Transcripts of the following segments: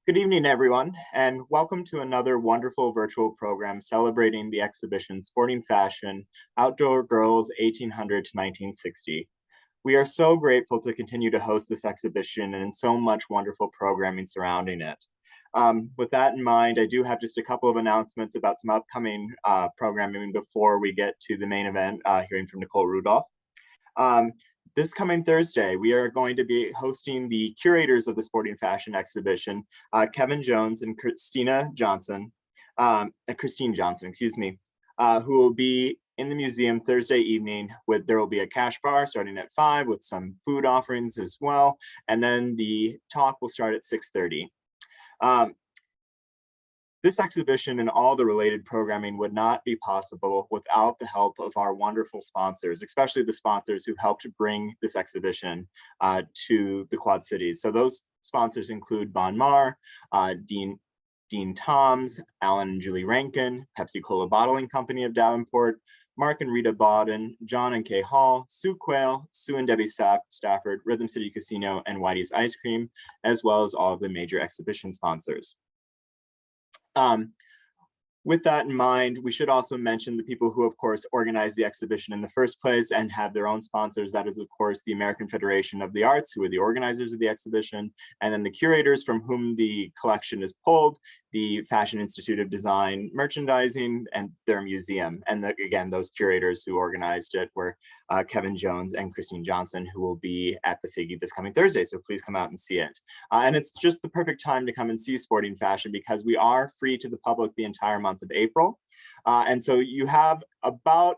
Good evening, everyone, and welcome to another wonderful virtual program celebrating the exhibition Sporting Fashion, Outdoor Girls 1800 to 1960. We are so grateful to continue to host this exhibition and so much wonderful programming surrounding it. With that in mind, I do have just a couple of announcements about some upcoming programming before we get to the main event, hearing from Nicole Rudolph. This coming Thursday, we are going to be hosting the curators of the Sporting Fashion exhibition, Kevin Jones and Christine Johnson, who will be in the museum Thursday evening. There will be a cash bar starting at 5 with some food offerings as well, and then the talk will start at 6:30. This exhibition and all the related programming would not be possible without the help of our wonderful sponsors, especially the sponsors who helped bring this exhibition to the Quad Cities. So those sponsors include Bon Mar, Dean Toms, Alan and Julie Rankin, Pepsi Cola Bottling Company of Davenport, Mark and Rita Bawden, John and Kay Hall, Sue Quayle, Sue and Debbie Stafford, Rhythm City Casino, and Whitey's Ice Cream, as well as all of the major exhibition sponsors. With that in mind, we should also mention the people who, of course, organized the exhibition in the first place and have their own sponsors. That is, of course, the American Federation of the Arts, who are the organizers of the exhibition, and then the curators from whom the collection is pulled, the Fashion Institute of Design Merchandising, and their museum. And again, those curators who organized it were Kevin Jones and Christine Johnson, who will be at the Figge this coming Thursday. So please come out and see it. And it's just the perfect time to come and see Sporting Fashion because we are free to the public the entire month of April. And so you have about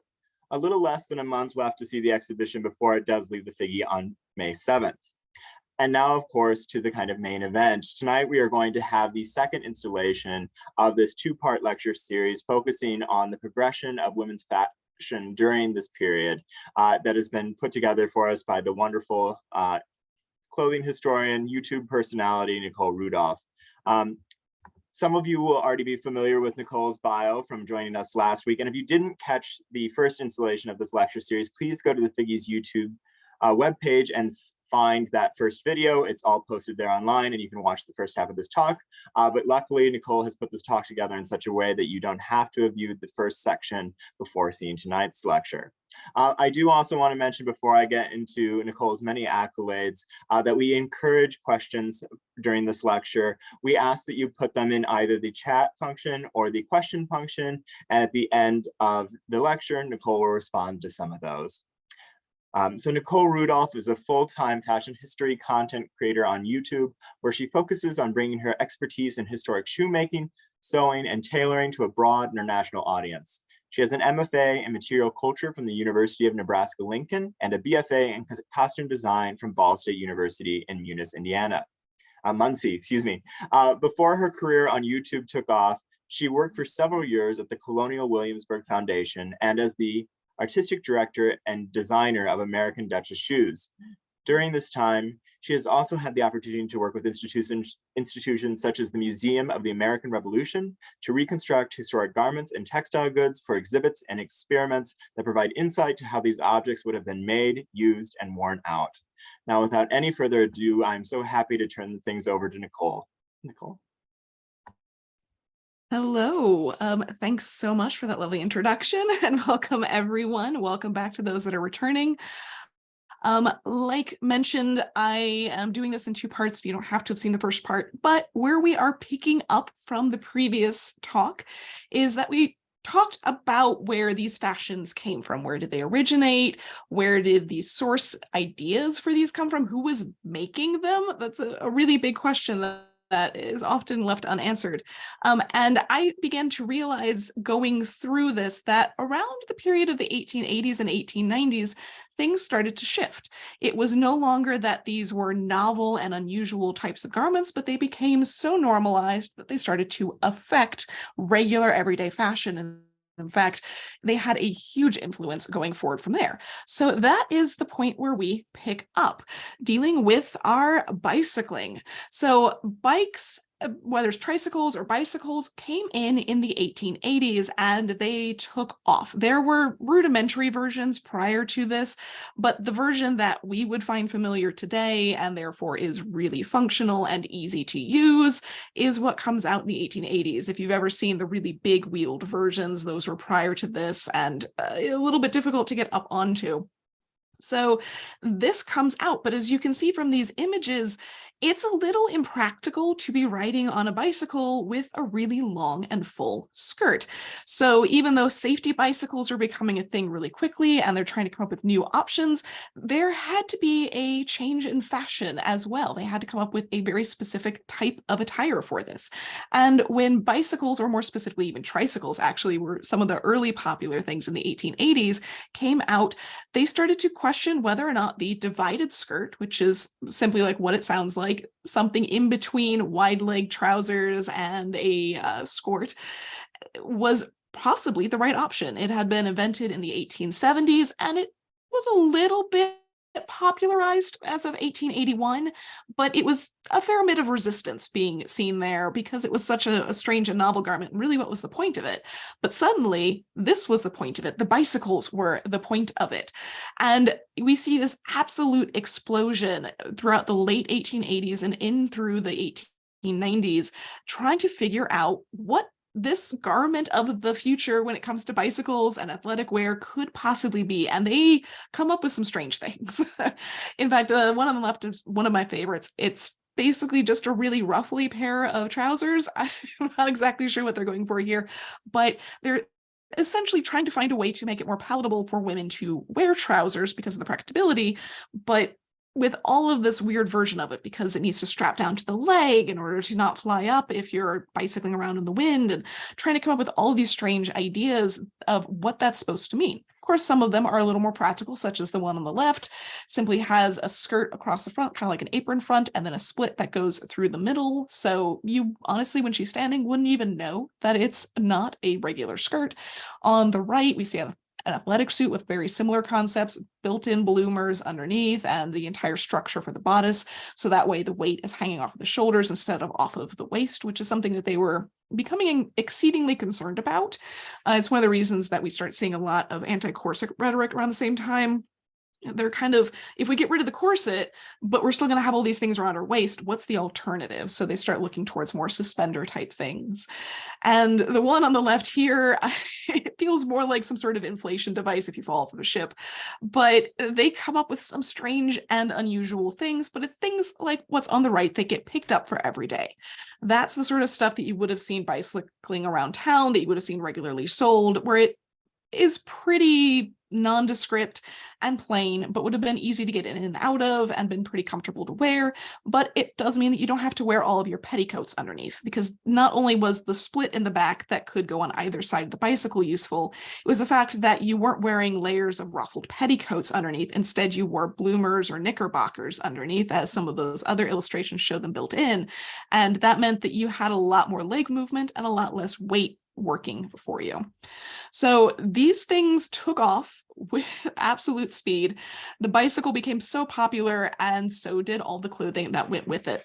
a little less than a month left to see the exhibition before it does leave the Figge on May 7th. And now, of course, to the kind of main event. Tonight, we are going to have the second installation of this two-part lecture series focusing on the progression of women's fashion during this period that has been put together for us by the wonderful clothing historian, YouTube personality, Nicole Rudolph. Some of you will already be familiar with Nicole's bio from joining us last week. And if you didn't catch the first installation of this lecture series, please go to the Figge's YouTube webpage and find that first video. It's all posted there online and you can watch the first half of this talk. But luckily, Nicole has put this talk together in such a way that you don't have to have viewed the first section before seeing tonight's lecture. I do also want to mention before I get into Nicole's many accolades that we encourage questions during this lecture. We ask that you put them in either the chat function or the question function. And at the end of the lecture, Nicole will respond to some of those. So Nicole Rudolph is a full-time fashion history content creator on YouTube, where she focuses on bringing her expertise in historic shoemaking, sewing, and tailoring to a broad international audience. She has an MFA in material culture from the University of Nebraska-Lincoln and a BFA in costume design from Ball State University in Muncie, excuse me. Before her career on YouTube took off, she worked for several years at the Colonial Williamsburg Foundation and as the artistic director and designer of American Duchess shoes. During this time, she has also had the opportunity to work with institutions such as the Museum of the American Revolution to reconstruct historic garments and textile goods for exhibits and experiments that provide insight to how these objects would have been made, used, and worn out. Now, without any further ado, I'm so happy to turn things over to Nicole. Nicole. Hello, thanks so much for that lovely introduction and welcome everyone. Welcome back to those that are returning. Like mentioned, I am doing this in two parts. You don't have to have seen the first part, but where we are picking up from the previous talk is that we talked about where these fashions came from. Where did they originate? Where did these source ideas for these come from? Who was making them? That's a really big question that is often left unanswered. And I began to realize going through this that around the period of the 1880s and 1890s, things started to shift. It was no longer that these were novel and unusual types of garments, but they became so normalized that they started to affect regular everyday fashion. And in fact, they had a huge influence going forward from there. So that is the point where we pick up, dealing with our bicycling. So bikes whether it's tricycles or bicycles, came in the 1880s, and they took off. There were rudimentary versions prior to this, but the version that we would find familiar today, and therefore is really functional and easy to use, is what comes out in the 1880s. If you've ever seen the really big wheeled versions, those were prior to this and a little bit difficult to get up onto. So this comes out, but as you can see from these images, it's a little impractical to be riding on a bicycle with a really long and full skirt. So even though safety bicycles are becoming a thing really quickly and they're trying to come up with new options, there had to be a change in fashion as well. They had to come up with a very specific type of attire for this. And when bicycles, or more specifically even tricycles, actually were some of the early popular things in the 1880s came out, they started to question whether or not the divided skirt, which is simply like what it sounds like, something in between wide leg trousers and a skirt, was possibly the right option. It had been invented in the 1870s, and it was a little bit popularized as of 1881, but it was a fair bit of resistance being seen there because it was such a strange and novel garment. Really, what was the point of it? But suddenly, this was the point of it. The bicycles were the point of it. And we see this absolute explosion throughout the late 1880s and in through the 1890s, trying to figure out what this garment of the future when it comes to bicycles and athletic wear could possibly be. And they come up with some strange things. In fact, one on the left is one of my favorites. It's basically just a really roughly pair of trousers. I'm not exactly sure what they're going for here, but they're essentially trying to find a way to make it more palatable for women to wear trousers because of the practicability, but with all of this weird version of it, because it needs to strap down to the leg in order to not fly up if you're bicycling around in the wind, and trying to come up with all these strange ideas of what that's supposed to mean. Of course, some of them are a little more practical, such as the one on the left simply has a skirt across the front, kind of like an apron front, and then a split that goes through the middle. So you honestly, when she's standing, wouldn't even know that it's not a regular skirt. On the right, we see an athletic suit with very similar concepts, built-in bloomers underneath, and the entire structure for the bodice. So that way the weight is hanging off of the shoulders instead of off of the waist, which is something that they were becoming exceedingly concerned about. It's one of the reasons that we start seeing a lot of anti-corset rhetoric around the same time. They're kind of, if we get rid of the corset, but we're still going to have all these things around our waist, what's the alternative? So they start looking towards more suspender type things. And the one on the left here, it feels more like some sort of inflation device if you fall off of a ship, but they come up with some strange and unusual things, but it's things like what's on the right that get picked up for every day. That's the sort of stuff that you would have seen bicycling around town, that you would have seen regularly sold, where it is pretty nondescript and plain, but would have been easy to get in and out of and been pretty comfortable to wear. But it does mean that you don't have to wear all of your petticoats underneath, because not only was the split in the back that could go on either side of the bicycle useful, it was the fact that you weren't wearing layers of ruffled petticoats underneath. Instead, you wore bloomers or knickerbockers underneath, as some of those other illustrations show them built in. And that meant that you had a lot more leg movement and a lot less weight working for you. So these things took off with absolute speed. The bicycle became so popular, and so did all the clothing that went with it.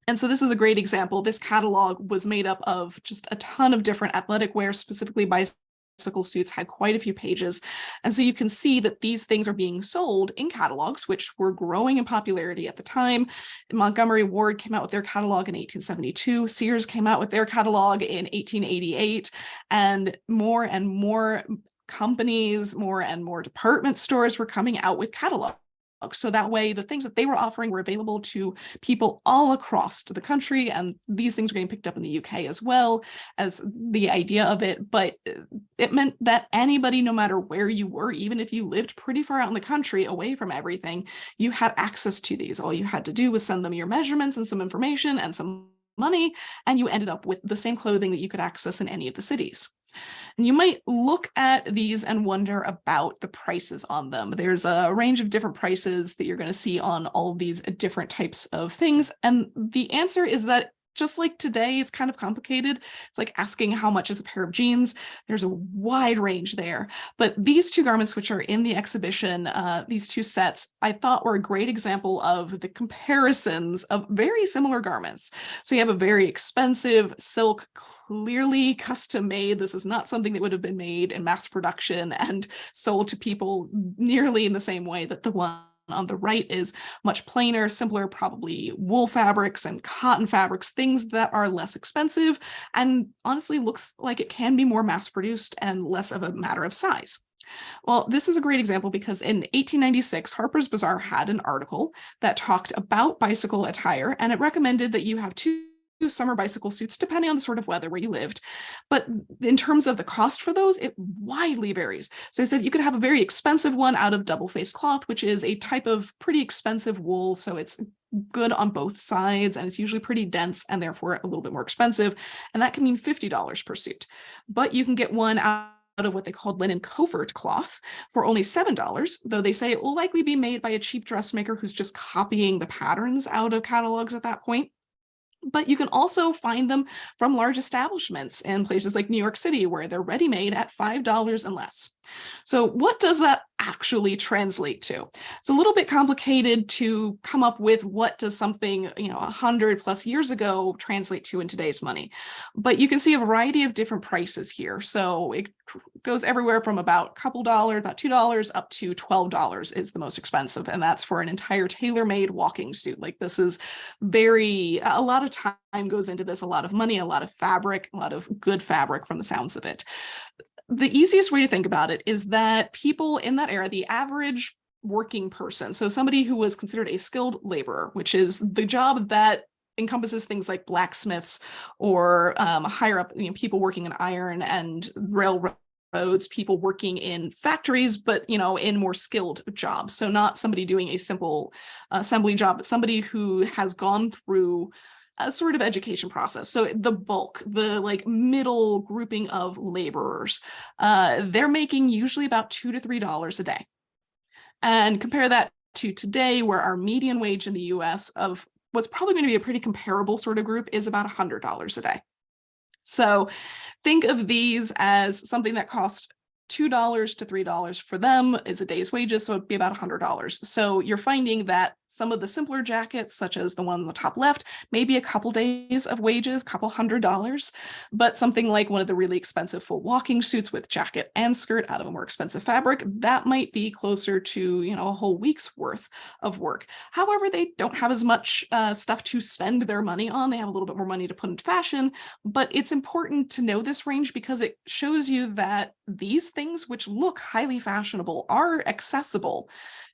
And so this is a great example. This catalog was made up of just a ton of different athletic wear, specifically bicycle suits, had quite a few pages. And so you can see that these things are being sold in catalogs, which were growing in popularity at the time. Montgomery Ward came out with their catalog in 1872. Sears came out with their catalog in 1888. And more companies, more and more department stores were coming out with catalogs. So that way, the things that they were offering were available to people all across the country. And these things were getting picked up in the UK as well, as the idea of it. But it meant that anybody, no matter where you were, even if you lived pretty far out in the country away from everything, you had access to these. All you had to do was send them your measurements and some information and some money, and you ended up with the same clothing that you could access in any of the cities. And you might look at these and wonder about the prices on them. There's a range of different prices that you're going to see on all of these different types of things. And the answer is that just like today, it's kind of complicated. It's like asking how much is a pair of jeans. There's a wide range there. But these two garments, which are in the exhibition, these two sets, I thought were a great example of the comparisons of very similar garments. So you have a very expensive silk, clearly custom made. This is not something that would have been made in mass production and sold to people nearly in the same way that the one on the right is much plainer, simpler, probably wool fabrics and cotton fabrics, things that are less expensive and honestly looks like it can be more mass produced and less of a matter of size. Well, this is a great example because in 1896, Harper's Bazaar had an article that talked about bicycle attire, and it recommended that you have two summer bicycle suits, depending on the sort of weather where you lived. But in terms of the cost for those, it widely varies. So I said you could have a very expensive one out of double-faced cloth, which is a type of pretty expensive wool. So it's good on both sides, and it's usually pretty dense and therefore a little bit more expensive. And that can mean $50 per suit. But you can get one out of what they called linen covert cloth for only $7, though they say it will likely be made by a cheap dressmaker who's just copying the patterns out of catalogs at that point. But you can also find them from large establishments in places like New York City, where they're ready-made at $5 and less. So what does that actually translate to? It's a little bit complicated to come up with what does something, 100 plus years ago translate to in today's money. But you can see a variety of different prices here. So it goes everywhere from about a couple dollars, about $2 up to $12 is the most expensive. And that's for an entire tailor-made walking suit. Like this is a lot of time goes into this, a lot of money, a lot of fabric, a lot of good fabric from the sounds of it. The easiest way to think about it is that people in that era, the average working person, so somebody who was considered a skilled laborer, which is the job that encompasses things like blacksmiths or higher up, people working in iron and railroads, people working in factories, but in more skilled jobs. So not somebody doing a simple assembly job, but somebody who has gone through a sort of education process. So the bulk, the middle grouping of laborers, they're making usually about $2 to $3 a day. And compare that to today, where our median wage in the US of what's probably going to be a pretty comparable sort of group is about $100 a day. So think of these as something that costs $2 to $3 for them is a day's wages, so it'd be about $100. So you're finding that some of the simpler jackets, such as the one on the top left, maybe a couple days of wages, couple $100, but something like one of the really expensive full walking suits with jacket and skirt out of a more expensive fabric, that might be closer to a whole week's worth of work. However, they don't have as much stuff to spend their money on. They have a little bit more money to put into fashion, but it's important to know this range because it shows you that these things, which look highly fashionable, are accessible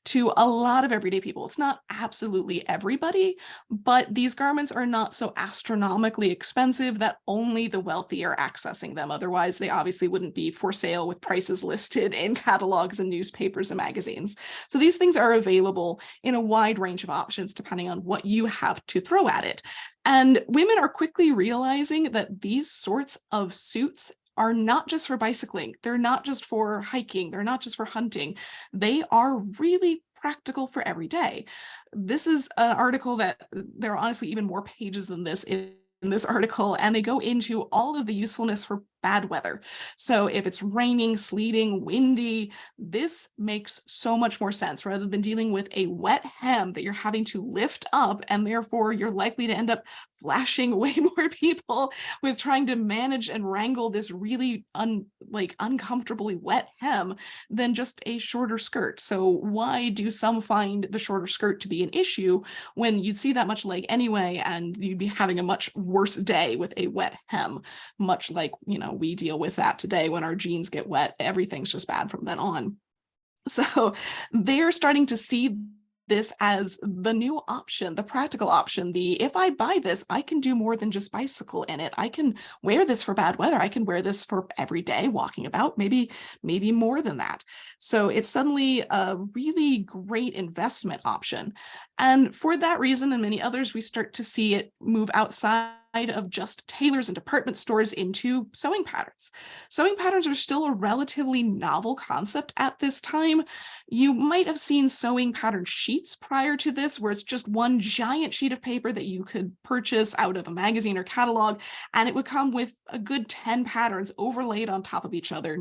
to a lot of everyday people. It's not absolutely everybody, but these garments are not so astronomically expensive that only the wealthy are accessing them. Otherwise, they obviously wouldn't be for sale with prices listed in catalogs and newspapers and magazines. So these things are available in a wide range of options depending on what you have to throw at it. And women are quickly realizing that these sorts of suits are not just for bicycling. They're not just for hiking. They're not just for hunting. They are really practical for every day. This is an article that there are honestly even more pages than this in this article, and they go into all of the usefulness for bad weather. So if it's raining, sleeting, windy, this makes so much more sense rather than dealing with a wet hem that you're having to lift up, and therefore you're likely to end up flashing way more people with trying to manage and wrangle this really uncomfortably wet hem than just a shorter skirt. So why do some find the shorter skirt to be an issue when you'd see that much leg anyway, and you'd be having a much worse day with a wet hem, much like, we deal with that today when our jeans get wet. Everything's just bad from then on. So they're starting to see this as the new option, the practical option. If I buy this, I can do more than just bicycle in it. I can wear this for bad weather. I can wear this for every day walking about, maybe more than that. So it's suddenly a really great investment option. And for that reason and many others, we start to see it move outside of just tailors and department stores into sewing patterns. Sewing patterns are still a relatively novel concept at this time. You might have seen sewing pattern sheets prior to this, where it's just one giant sheet of paper that you could purchase out of a magazine or catalog, and it would come with a good 10 patterns overlaid on top of each other.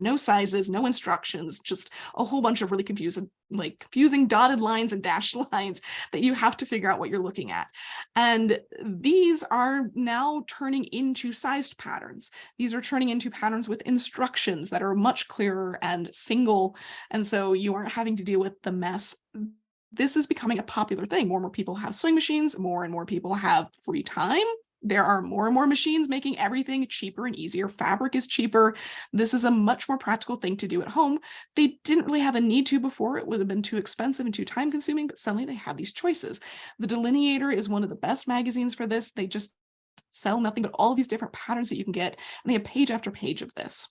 No sizes, no instructions, just a whole bunch of really confusing dotted lines and dashed lines that you have to figure out what you're looking at. And these are now turning into sized patterns. These are turning into patterns with instructions that are much clearer and single. And so you aren't having to deal with the mess. This is becoming a popular thing. More and more people have sewing machines, more and more people have free time. There are more and more machines making everything cheaper and easier. Fabric is cheaper. This is a much more practical thing to do at home. They didn't really have a need to before. It would have been too expensive and too time consuming, but suddenly they have these choices. The Delineator is one of the best magazines for this. They just sell nothing but all these different patterns that you can get, and they have page after page of this.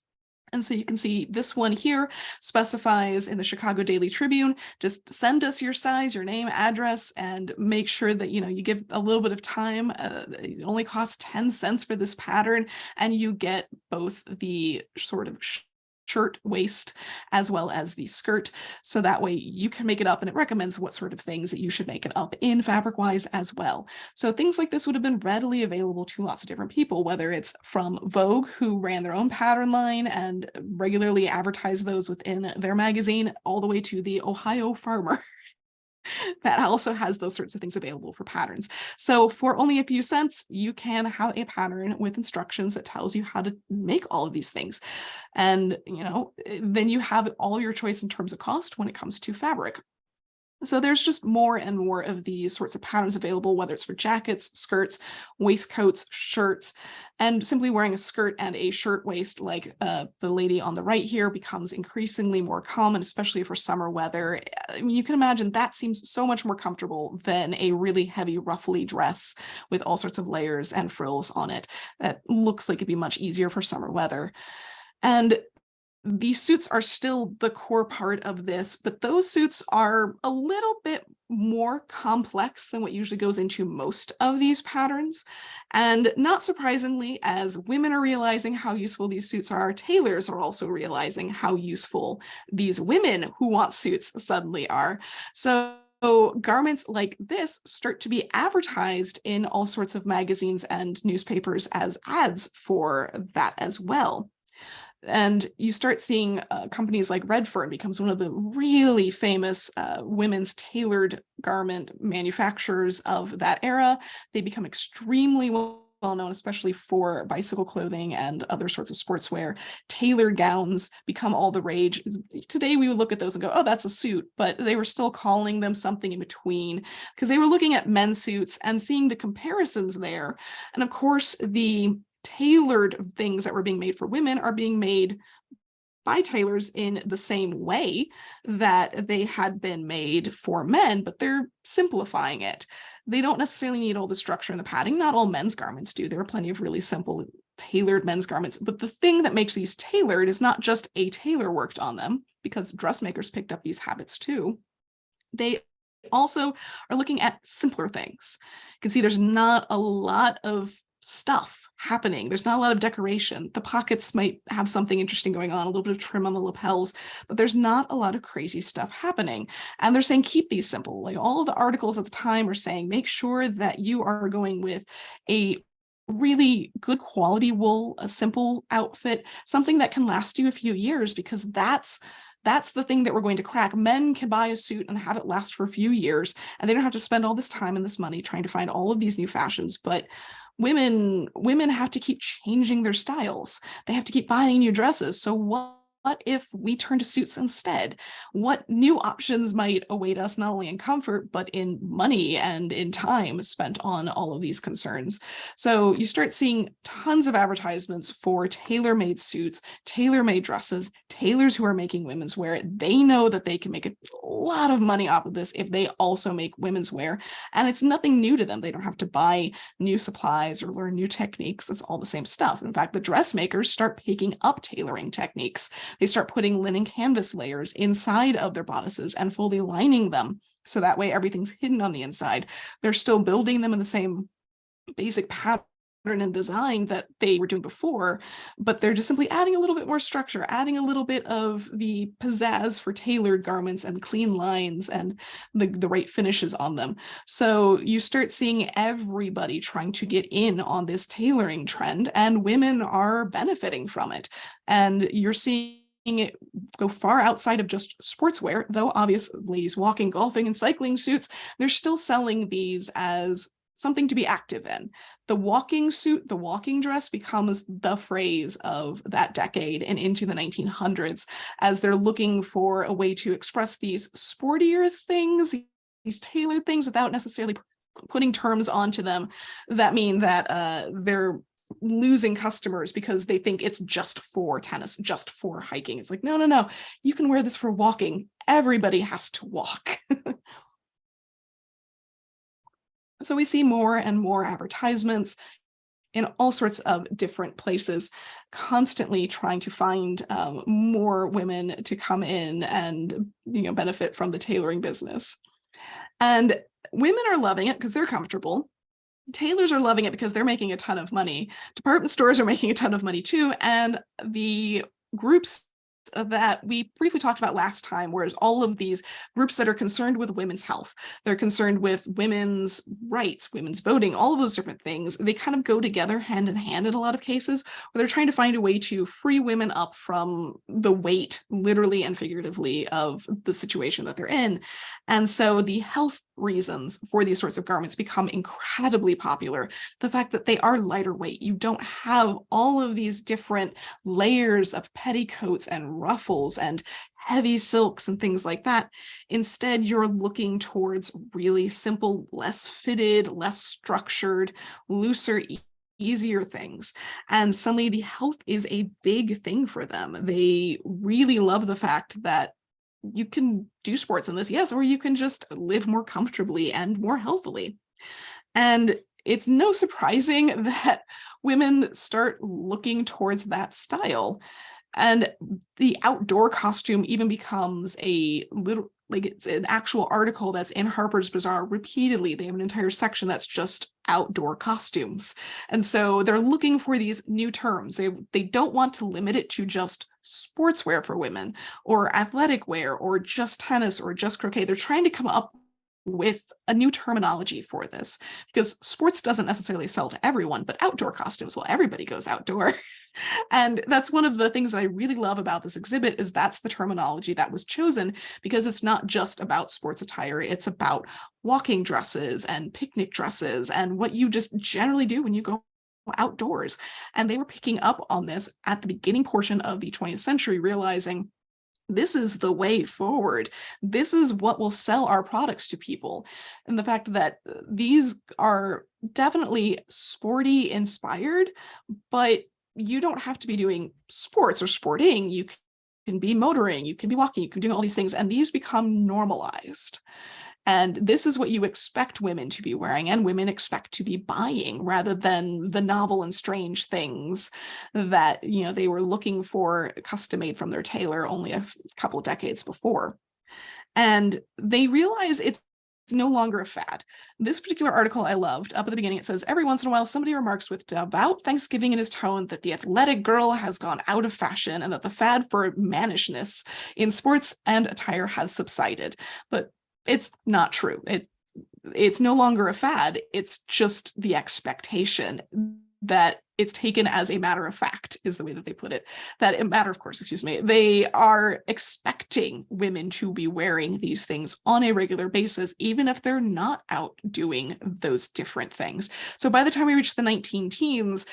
And so you can see this one here specifies in the Chicago Daily Tribune, just send us your size, your name, address, and make sure that, you give a little bit of time. It only costs 10 cents for this pattern, and you get both the sort of shirt waist as well as the skirt. So that way you can make it up, and it recommends what sort of things that you should make it up in fabric wise as well. So things like this would have been readily available to lots of different people, whether it's from Vogue, who ran their own pattern line and regularly advertised those within their magazine, all the way to the Ohio Farmer that also has those sorts of things available for patterns. So for only a few cents, you can have a pattern with instructions that tells you how to make all of these things. And, then you have all your choice in terms of cost when it comes to fabric. So there's just more and more of these sorts of patterns available, whether it's for jackets, skirts, waistcoats, shirts, and simply wearing a skirt and a shirt waist like the lady on the right here becomes increasingly more common, especially for summer weather. I mean, you can imagine that seems so much more comfortable than a really heavy, ruffly dress with all sorts of layers and frills on it. That looks like it'd be much easier for summer weather. And these suits are still the core part of this, but those suits are a little bit more complex than what usually goes into most of these patterns. And not surprisingly, as women are realizing how useful these suits are, tailors are also realizing how useful these women who want suits suddenly are. So garments like this start to be advertised in all sorts of magazines and newspapers as ads for that as well. And you start seeing companies like Redfern becomes one of the really famous women's tailored garment manufacturers of that era. They become extremely well known, especially for bicycle clothing and other sorts of sportswear. Tailored gowns become all the rage. Today we would look at those and go, oh, that's a suit, but they were still calling them something in between because they were looking at men's suits and seeing the comparisons there. And of course, the tailored things that were being made for women are being made by tailors in the same way that they had been made for men, but they're simplifying it. They don't necessarily need all the structure and the padding. Not all men's garments do. There are plenty of really simple tailored men's garments, but the thing that makes these tailored is not just a tailor worked on them, because dressmakers picked up these habits too. They also are looking at simpler things. You can see there's not a lot of stuff happening. There's not a lot of decoration. The pockets might have something interesting going on, a little bit of trim on the lapels, but there's not a lot of crazy stuff happening. And they're saying, keep these simple. Like all of the articles at the time are saying, make sure that you are going with a really good quality wool, a simple outfit, something that can last you a few years, because that's the thing that we're going to crack. Men can buy a suit and have it last for a few years, and they don't have to spend all this time and this money trying to find all of these new fashions. But women have to keep changing their styles. They have to keep buying new dresses. So what if we turn to suits instead? What new options might await us, not only in comfort, but in money and in time spent on all of these concerns? So you start seeing tons of advertisements for tailor-made suits, tailor-made dresses, tailors who are making women's wear. They know that they can make a lot of money off of this if they also make women's wear. And it's nothing new to them. They don't have to buy new supplies or learn new techniques. It's all the same stuff. In fact, the dressmakers start picking up tailoring techniques. They start putting linen canvas layers inside of their bodices and fully lining them, so that way everything's hidden on the inside. They're still building them in the same basic pattern and design that they were doing before, but they're just simply adding a little bit more structure, adding a little bit of the pizzazz for tailored garments and clean lines and the right finishes on them. So you start seeing everybody trying to get in on this tailoring trend, and women are benefiting from it. And you're seeing it go far outside of just sportswear, though obviously ladies walking, golfing, and cycling suits, they're still selling these as something to be active in. The walking suit, the walking dress becomes the phrase of that decade and into the 1900s, as they're looking for a way to express these sportier things, these tailored things, without necessarily putting terms onto them that mean that they're losing customers because they think it's just for tennis, just for hiking. It's like, no, you can wear this for walking. Everybody has to walk. So we see more and more advertisements in all sorts of different places, constantly trying to find more women to come in and benefit from the tailoring business. And women are loving it because they're comfortable. Tailors are loving it because they're making a ton of money. Department stores are making a ton of money too. And the groups that we briefly talked about last time, whereas all of these groups that are concerned with women's health, they're concerned with women's rights, women's voting, all of those different things, they kind of go together hand in hand in a lot of cases, where they're trying to find a way to free women up from the weight, literally and figuratively, of the situation that they're in. And so the health reasons for these sorts of garments become incredibly popular. The fact that they are lighter weight, you don't have all of these different layers of petticoats and ruffles and heavy silks and things like that. Instead, you're looking towards really simple, less fitted, less structured, looser, easier things. And suddenly the health is a big thing for them. They really love the fact that you can do sports in this, yes, or you can just live more comfortably and more healthily. And it's no surprising that women start looking towards that style. And the outdoor costume even becomes a little, like, it's an actual article that's in Harper's Bazaar repeatedly. They have an entire section that's just outdoor costumes. And so they're looking for these new terms. They don't want to limit it to just sportswear for women or athletic wear or just tennis or just croquet. They're trying to come up with a new terminology for this, because sports doesn't necessarily sell to everyone, but outdoor costumes, well, everybody goes outdoor. And that's one of the things that I really love about this exhibit, is that's the terminology that was chosen, because it's not just about sports attire, it's about walking dresses and picnic dresses and what you just generally do when you go outdoors. And they were picking up on this at the beginning portion of the 20th century, realizing this is the way forward. This is what will sell our products to people. And the fact that these are definitely sporty inspired, but you don't have to be doing sports or sporting. You can be motoring, you can be walking, you can be doing all these things, and these become normalized. And this is what you expect women to be wearing, and women expect to be buying, rather than the novel and strange things that they were looking for custom made from their tailor only a couple of decades before. And they realize it's no longer a fad. This particular article I loved. Up at the beginning, it says, every once in a while, somebody remarks with devout thanksgiving in his tone that the athletic girl has gone out of fashion and that the fad for mannishness in sports and attire has subsided. But it's not true. It's no longer a fad. It's just the expectation that it's taken as a matter of fact, is the way that they put it. That a matter of course, excuse me, they are expecting women to be wearing these things on a regular basis, even if they're not out doing those different things. So by the time we reach the 19 teens,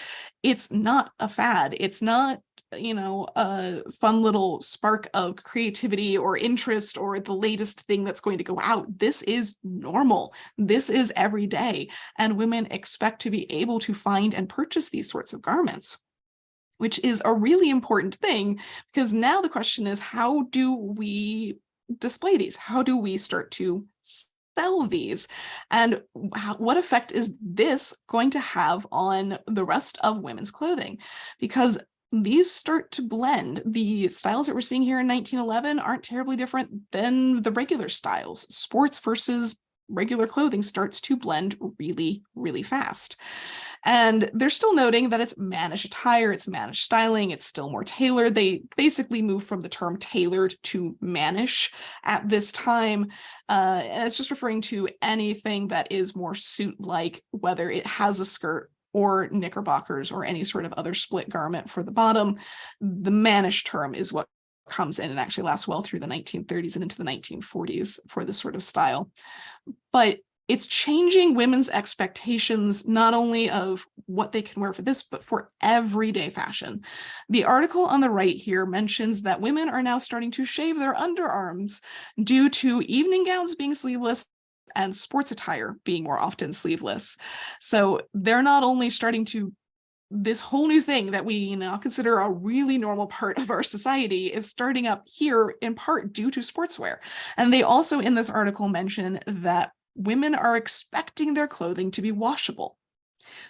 it's not a fad. It's not a fun little spark of creativity or interest or the latest thing that's going to go out. This is normal. This is every day. And women expect to be able to find and purchase these sorts of garments, which is a really important thing, because now the question is, how do we display these? How do we start to sell these? And what effect is this going to have on the rest of women's clothing? Because these start to blend. The styles that we're seeing here in 1911 aren't terribly different than the regular styles. Sports versus regular clothing starts to blend really, really fast. And they're still noting that it's mannish attire, it's mannish styling, it's still more tailored. They basically move from the term tailored to mannish at this time. And it's just referring to anything that is more suit-like, whether it has a skirt or knickerbockers or any sort of other split garment for the bottom. The mannish term is what comes in and actually lasts well through the 1930s and into the 1940s for this sort of style. But it's changing women's expectations, not only of what they can wear for this, but for everyday fashion. The article on the right here mentions that women are now starting to shave their underarms due to evening gowns being sleeveless and sports attire being more often sleeveless. So they're not only starting to, this whole new thing that we now consider a really normal part of our society is starting up here in part due to sportswear. And they also in this article mention that women are expecting their clothing to be washable.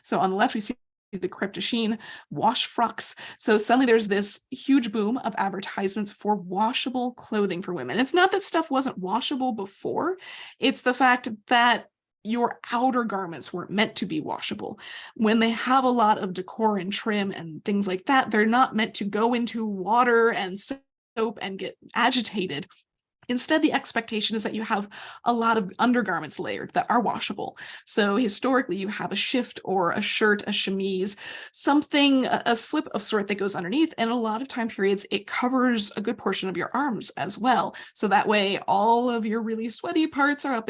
So on the left, we see the crepe de chine wash frocks. So suddenly there's this huge boom of advertisements for washable clothing for women. It's not that stuff wasn't washable before. It's the fact that your outer garments weren't meant to be washable. When they have a lot of decor and trim and things like that, they're not meant to go into water and soap and get agitated. Instead, the expectation is that you have a lot of undergarments layered that are washable. So historically, you have a shift or a shirt, a chemise, something, a slip of sort that goes underneath. And a lot of time periods, it covers a good portion of your arms as well. So that way, all of your really sweaty parts are up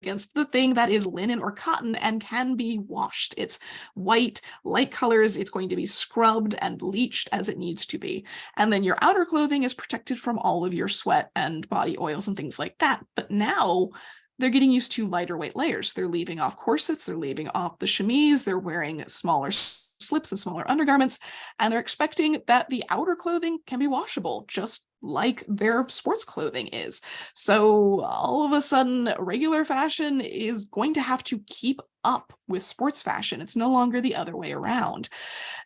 against the thing that is linen or cotton and can be washed. It's white, light colors, it's going to be scrubbed and bleached as it needs to be. And then your outer clothing is protected from all of your sweat and body oils and things like that. But now they're getting used to lighter weight layers. They're leaving off corsets, they're leaving off the chemise, they're wearing smaller slips and smaller undergarments, and they're expecting that the outer clothing can be washable, just like their sports clothing is. So all of a sudden, regular fashion is going to have to keep up with sports fashion. It's no longer the other way around.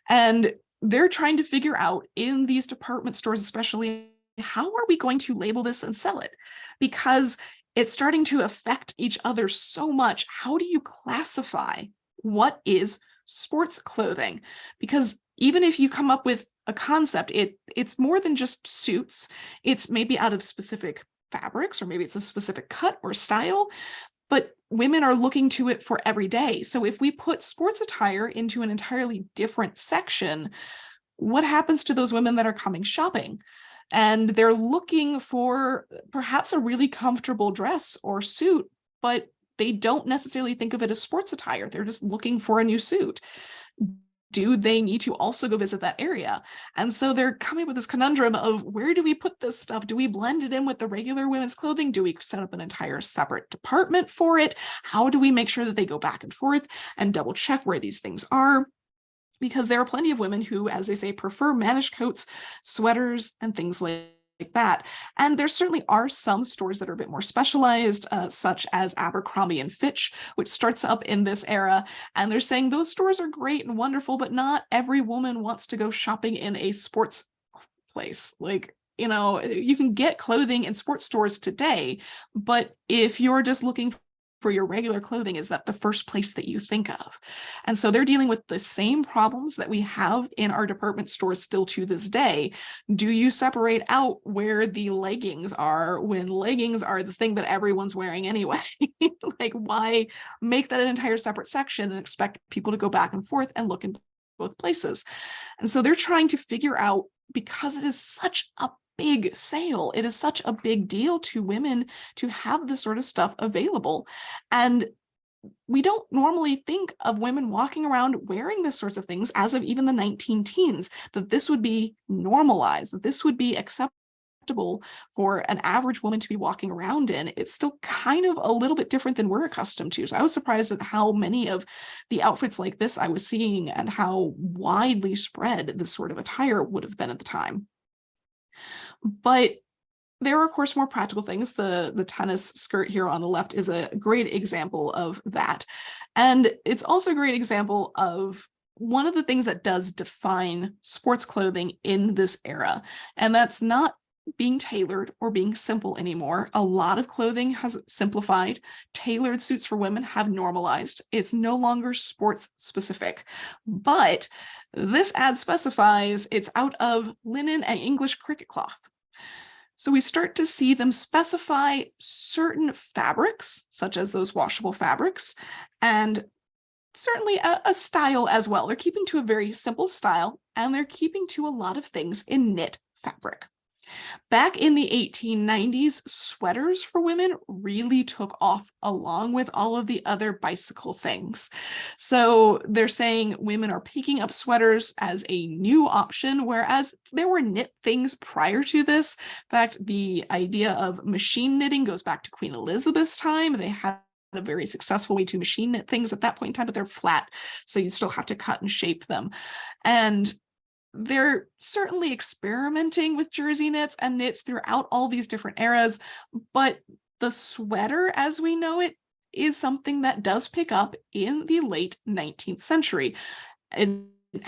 And they're trying to figure out in these department stores, especially, how are we going to label this and sell it? Because it's starting to affect each other so much. How do you classify what is sports clothing? Because even if you come up with a concept, it's more than just suits. It's maybe out of specific fabrics, or maybe it's a specific cut or style, but women are looking to it for every day. So if we put sports attire into an entirely different section, what happens to those women that are coming shopping? And they're looking for perhaps a really comfortable dress or suit, but they don't necessarily think of it as sports attire. They're just looking for a new suit. Do they need to also go visit that area? And so they're coming with this conundrum of, where do we put this stuff? Do we blend it in with the regular women's clothing? Do we set up an entire separate department for it? How do we make sure that they go back and forth and double check where these things are? Because there are plenty of women who, as they say, prefer mannish coats, sweaters, and things like that. And there certainly are some stores that are a bit more specialized, such as Abercrombie and Fitch, which starts up in this era. And they're saying those stores are great and wonderful, but not every woman wants to go shopping in a sports place. Like, you know, you can get clothing in sports stores today, but if you're just looking for your regular clothing, is that the first place that you think of? And so they're dealing with the same problems that we have in our department stores still to this day. Do you separate out where the leggings are when leggings are the thing that everyone's wearing anyway? Like, why make that an entire separate section and expect people to go back and forth and look in both places? And so they're trying to figure out, because it is such a big sale, it is such a big deal to women to have this sort of stuff available. And we don't normally think of women walking around wearing this sorts of things as of even the 19 teens, that this would be normalized, that this would be acceptable for an average woman to be walking around in. It's still kind of a little bit different than we're accustomed to. So I was surprised at how many of the outfits like this I was seeing and how widely spread this sort of attire would have been at the time. But there are, of course, more practical things. The tennis skirt here on the left is a great example of that. And it's also a great example of one of the things that does define sports clothing in this era. And that's not being tailored or being simple anymore. A lot of clothing has simplified. Tailored suits for women have normalized. It's no longer sports specific, but this ad specifies it's out of linen and English cricket cloth. So we start to see them specify certain fabrics, such as those washable fabrics, and certainly a style as well. They're keeping to a very simple style, and they're keeping to a lot of things in knit fabric. Back in the 1890s, sweaters for women really took off along with all of the other bicycle things. So they're saying women are picking up sweaters as a new option, whereas there were knit things prior to this. In fact, the idea of machine knitting goes back to Queen Elizabeth's time. They had a very successful way to machine knit things at that point in time, but they're flat, so you still have to cut and shape them. And they're certainly experimenting with jersey knits and knits throughout all these different eras, but the sweater as we know it is something that does pick up in the late 19th century. It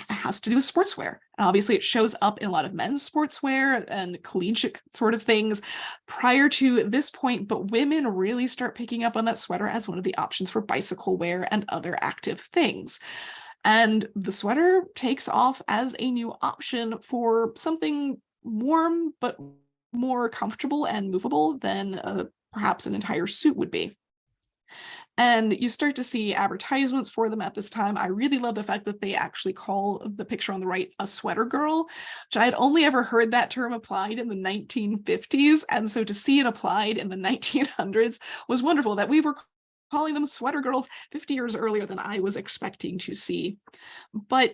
has to do with sportswear. Obviously, it shows up in a lot of men's sportswear and collegiate sort of things prior to this point, but women really start picking up on that sweater as one of the options for bicycle wear and other active things. And the sweater takes off as a new option for something warm, but more comfortable and movable than perhaps an entire suit would be. And you start to see advertisements for them at this time. I really love the fact that they actually call the picture on the right a sweater girl, which I had only ever heard that term applied in the 1950s. And so to see it applied in the 1900s was wonderful, that we were calling them sweater girls 50 years earlier than I was expecting to see. But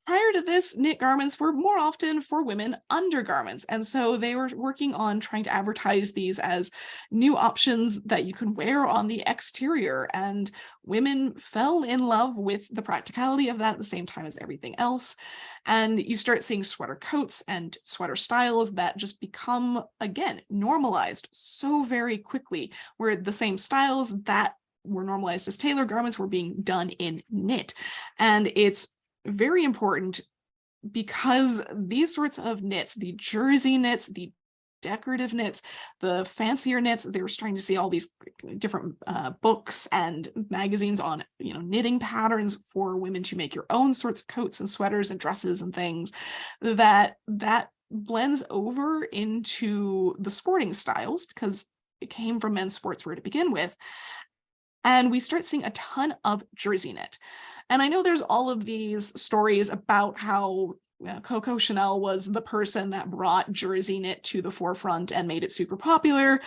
prior to this, knit garments were more often for women undergarments. And so they were working on trying to advertise these as new options that you could wear on the exterior. And women fell in love with the practicality of that at the same time as everything else. And you start seeing sweater coats and sweater styles that just become, again, normalized so very quickly, where the same styles that were normalized as tailor garments were being done in knit. And it's very important because these sorts of knits, the jersey knits, the decorative knits, the fancier knits, they were starting to see all these different books and magazines on, knitting patterns for women to make your own sorts of coats and sweaters and dresses and things that blends over into the sporting styles because it came from men's sportswear to begin with. And we start seeing a ton of jersey knit. And I know there's all of these stories about how Coco Chanel was the person that brought jersey knit to the forefront and made it super popular,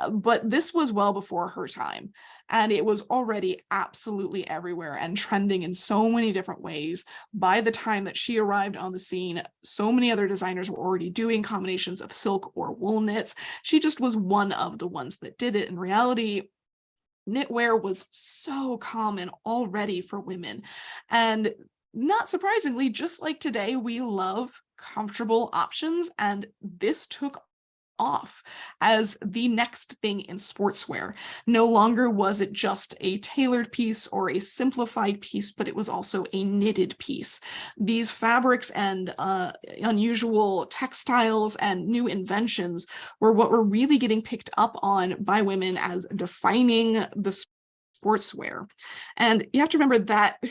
but this was well before her time. And it was already absolutely everywhere and trending in so many different ways. By the time that she arrived on the scene, so many other designers were already doing combinations of silk or wool knits. She just was one of the ones that did it. In reality, knitwear was so common already for women. And not surprisingly, just like today, we love comfortable options, and this took off as the next thing in sportswear. No longer was it just a tailored piece or a simplified piece, but it was also a knitted piece. These fabrics and unusual textiles and new inventions were what were really getting picked up on by women as defining the sportswear. And you have to remember that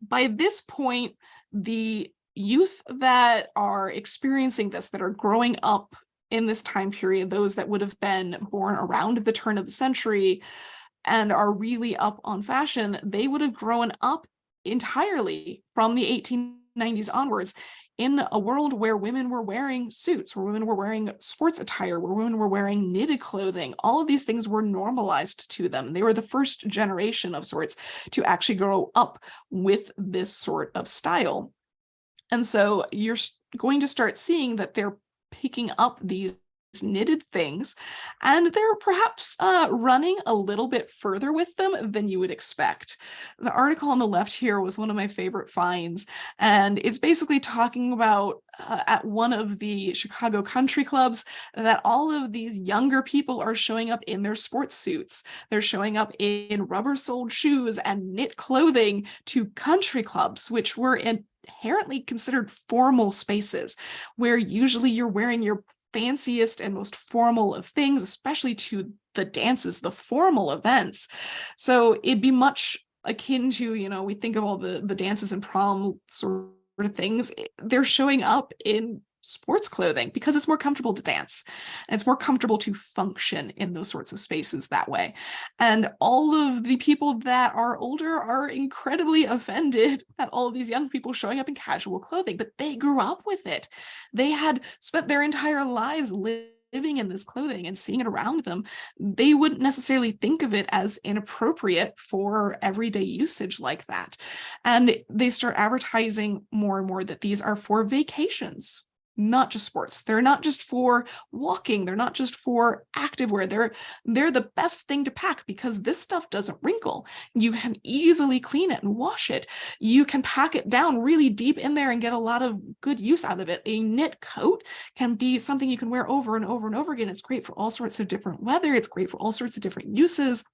by this point, the youth that are experiencing this, that are growing up in this time period, those that would have been born around the turn of the century and are really up on fashion, they would have grown up entirely from the 1890s onwards in a world where women were wearing suits, where women were wearing sports attire, where women were wearing knitted clothing. All of these things were normalized to them. They were the first generation of sorts to actually grow up with this sort of style. And so you're going to start seeing that they're picking up these knitted things, and they're perhaps running a little bit further with them than you would expect. The article on the left here was one of my favorite finds, and it's basically talking about at one of the Chicago country clubs that all of these younger people are showing up in their sports suits. They're showing up in rubber-soled shoes and knit clothing to country clubs, which were inherently considered formal spaces, where usually you're wearing your fanciest and most formal of things, especially to the dances, the formal events. So it'd be much akin to, we think of all the dances and prom sort of things. They're showing up in sports clothing because it's more comfortable to dance and it's more comfortable to function in those sorts of spaces that way. And all of the people that are older are incredibly offended at all of these young people showing up in casual clothing, but they grew up with it. They had spent their entire lives living in this clothing and seeing it around them. They wouldn't necessarily think of it as inappropriate for everyday usage like that. And they start advertising more and more that these are for vacations, not just sports. They're not just for walking. They're not just for activewear. They're the best thing to pack because this stuff doesn't wrinkle. You can easily clean it and wash it. You can pack it down really deep in there and get a lot of good use out of it. A knit coat can be something you can wear over and over and over again. It's great for all sorts of different weather. It's great for all sorts of different uses.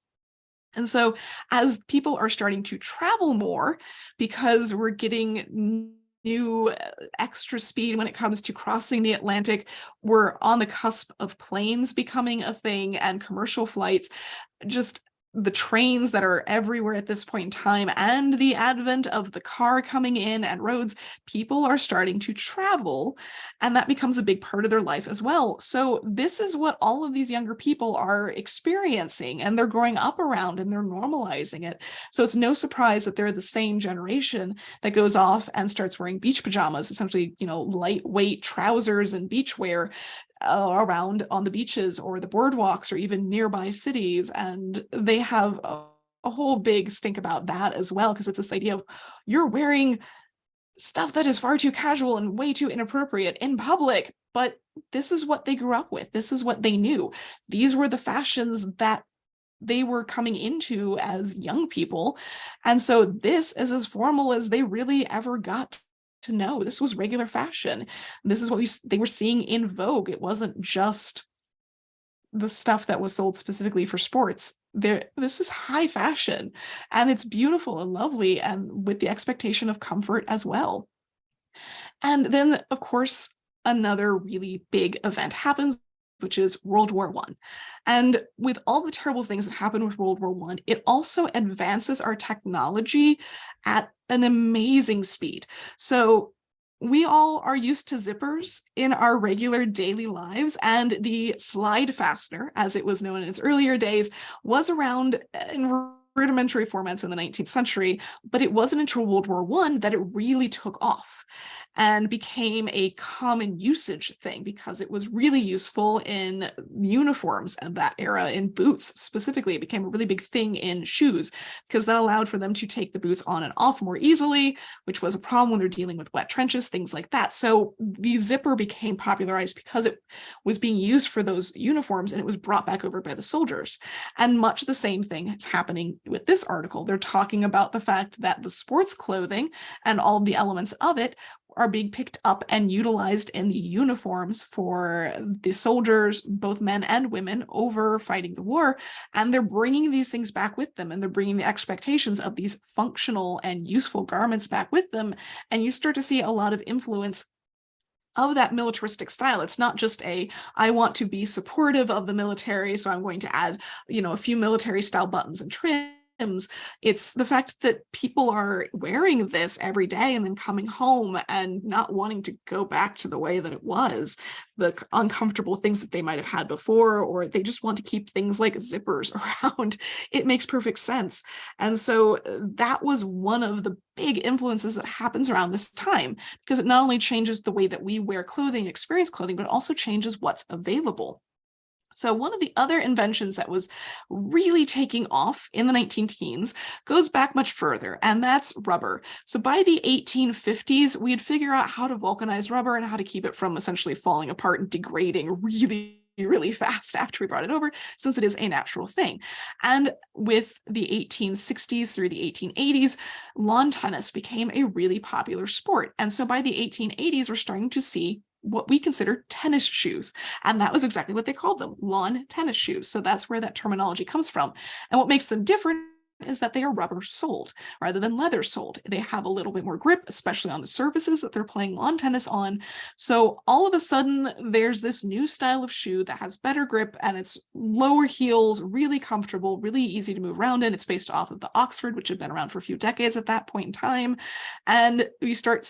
And so as people are starting to travel more because we're getting new extra speed when it comes to crossing the Atlantic, we're on the cusp of planes becoming a thing and commercial flights, just the trains that are everywhere at this point in time, and the advent of the car coming in and roads, people are starting to travel, and that becomes a big part of their life as well. So this is what all of these younger people are experiencing, and they're growing up around and they're normalizing it. So it's no surprise that they're the same generation that goes off and starts wearing beach pajamas, essentially, lightweight trousers and beach wear, around on the beaches or the boardwalks or even nearby cities. And they have a whole big stink about that as well, because it's this idea of you're wearing stuff that is far too casual and way too inappropriate in public. But this is what they grew up with. This is what they knew. These were the fashions that they were coming into as young people. And so this is as formal as they really ever got to know. This was regular fashion. This is what they were seeing in vogue. It wasn't just the stuff that was sold specifically for sports. This is high fashion, and it's beautiful and lovely, and with the expectation of comfort as well. And then, of course, another really big event happens, which is World War I. And with all the terrible things that happened with World War I, it also advances our technology at an amazing speed. So we all are used to zippers in our regular daily lives, and the slide fastener, as it was known in its earlier days, was around in rudimentary formats in the 19th century, but it wasn't until World War I that it really took off and became a common usage thing, because it was really useful in uniforms of that era, in boots specifically. It became a really big thing in shoes because that allowed for them to take the boots on and off more easily, which was a problem when they're dealing with wet trenches, things like that. So the zipper became popularized because it was being used for those uniforms, and it was brought back over by the soldiers. And much the same thing is happening with this article. They're talking about the fact that the sports clothing and all the elements of it are being picked up and utilized in the uniforms for the soldiers, both men and women, over fighting the war. And they're bringing these things back with them, and they're bringing the expectations of these functional and useful garments back with them. And you start to see a lot of influence of that militaristic style. It's not just I want to be supportive of the military, so I'm going to add, a few military style buttons and trims. It's the fact that people are wearing this every day and then coming home and not wanting to go back to the way that it was, the uncomfortable things that they might have had before, or they just want to keep things like zippers around. It makes perfect sense. And so that was one of the big influences that happens around this time, because it not only changes the way that we wear clothing, experience clothing, but it also changes what's available. So one of the other inventions that was really taking off in the 19-teens goes back much further, and that's rubber. So by the 1850s, we had figured out how to vulcanize rubber and how to keep it from essentially falling apart and degrading really fast after we brought it over, since it is a natural thing. And with the 1860s through the 1880s, lawn tennis became a really popular sport. And so by the 1880s, we're starting to see what we consider tennis shoes. And that was exactly what they called them, lawn tennis shoes. So that's where that terminology comes from. And what makes them different is that they are rubber soled rather than leather soled. They have a little bit more grip, especially on the surfaces that they're playing lawn tennis on. So all of a sudden, there's this new style of shoe that has better grip and it's lower heels, really comfortable, really easy to move around in. It's based off of the Oxford, which had been around for a few decades at that point in time. And we start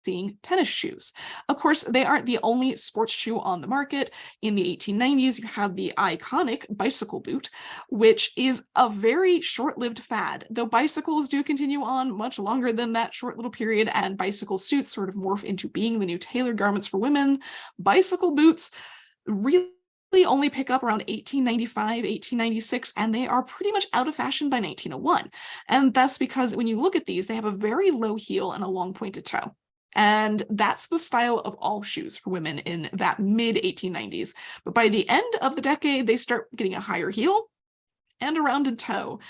seeing tennis shoes. Of course, they aren't the only sports shoe on the market. In the 1890s, you have the iconic bicycle boot, which is a very short-lived fad, though bicycles do continue on much longer than that short little period, and bicycle suits sort of morph into being the new tailored garments for women. Bicycle boots really only pick up around 1895, 1896, and they are pretty much out of fashion by 1901. And that's because when you look at these, they have a very low heel and a long pointed toe. And that's the style of all shoes for women in that mid 1890s. But by the end of the decade, they start getting a higher heel and a rounded toe.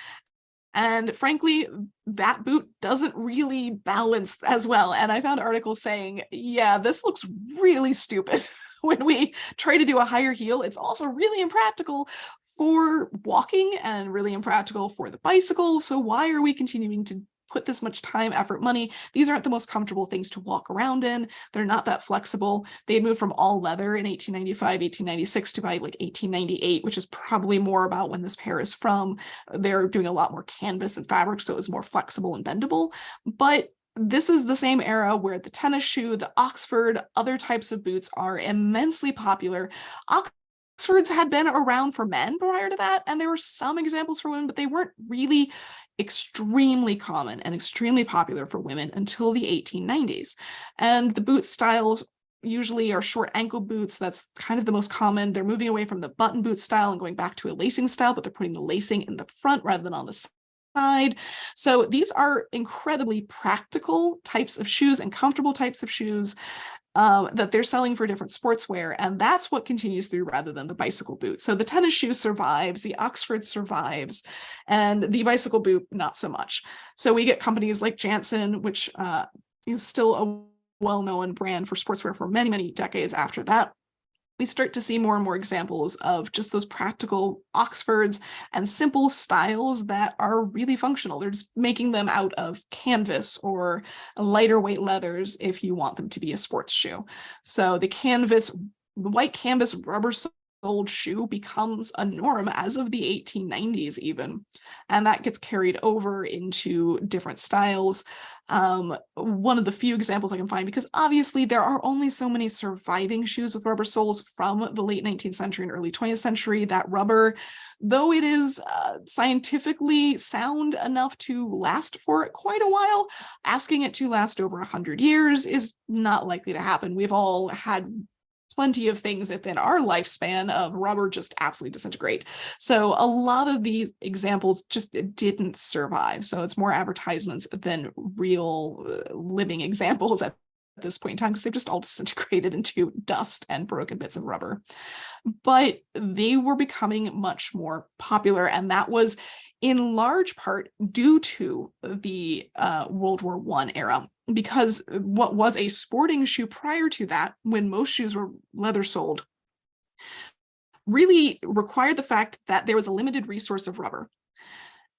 And frankly, that boot doesn't really balance as well. And I found articles saying, yeah, this looks really stupid. When we try to do a higher heel, it's also really impractical for walking and really impractical for the bicycle. So why are we continuing to put this much time, effort, money? These aren't the most comfortable things to walk around in. They're not that flexible. They had moved from all leather in 1895, 1896 to by like 1898, which is probably more about when this pair is from. They're doing a lot more canvas and fabric, so it was more flexible and bendable. But this is the same era where the tennis shoe, the Oxford, other types of boots are immensely popular. Oxfords had been around for men prior to that, and there were some examples for women, but they weren't really extremely common and extremely popular for women until the 1890s. And the boot styles usually are short ankle boots. That's kind of the most common. They're moving away from the button boot style and going back to a lacing style, but they're putting the lacing in the front rather than on the side. So these are incredibly practical types of shoes and comfortable types of shoes that they're selling for different sportswear, and that's what continues through rather than the bicycle boot. So the tennis shoe survives, the Oxford survives, and the bicycle boot not so much. So we get companies like Jansen, which is still a well-known brand for sportswear for many, many decades after that. We start to see more and more examples of just those practical Oxfords and simple styles that are really functional. They're just making them out of canvas or lighter weight leathers if you want them to be a sports shoe. So the white canvas rubber soled shoe becomes a norm as of the 1890s even, and that gets carried over into different styles. One of the few examples I can find, because obviously there are only so many surviving shoes with rubber soles from the late 19th century and early 20th century, that rubber, though it is scientifically sound enough to last for quite a while, asking it to last over 100 years is not likely to happen. We've all had plenty of things within our lifespan of rubber just absolutely disintegrate. So a lot of these examples just didn't survive. So it's more advertisements than real living examples at this point in time, because they've just all disintegrated into dust and broken bits of rubber. But they were becoming much more popular, and that was in large part due to the World War I era, because what was a sporting shoe prior to that, when most shoes were leather soled, really required the fact that there was a limited resource of rubber.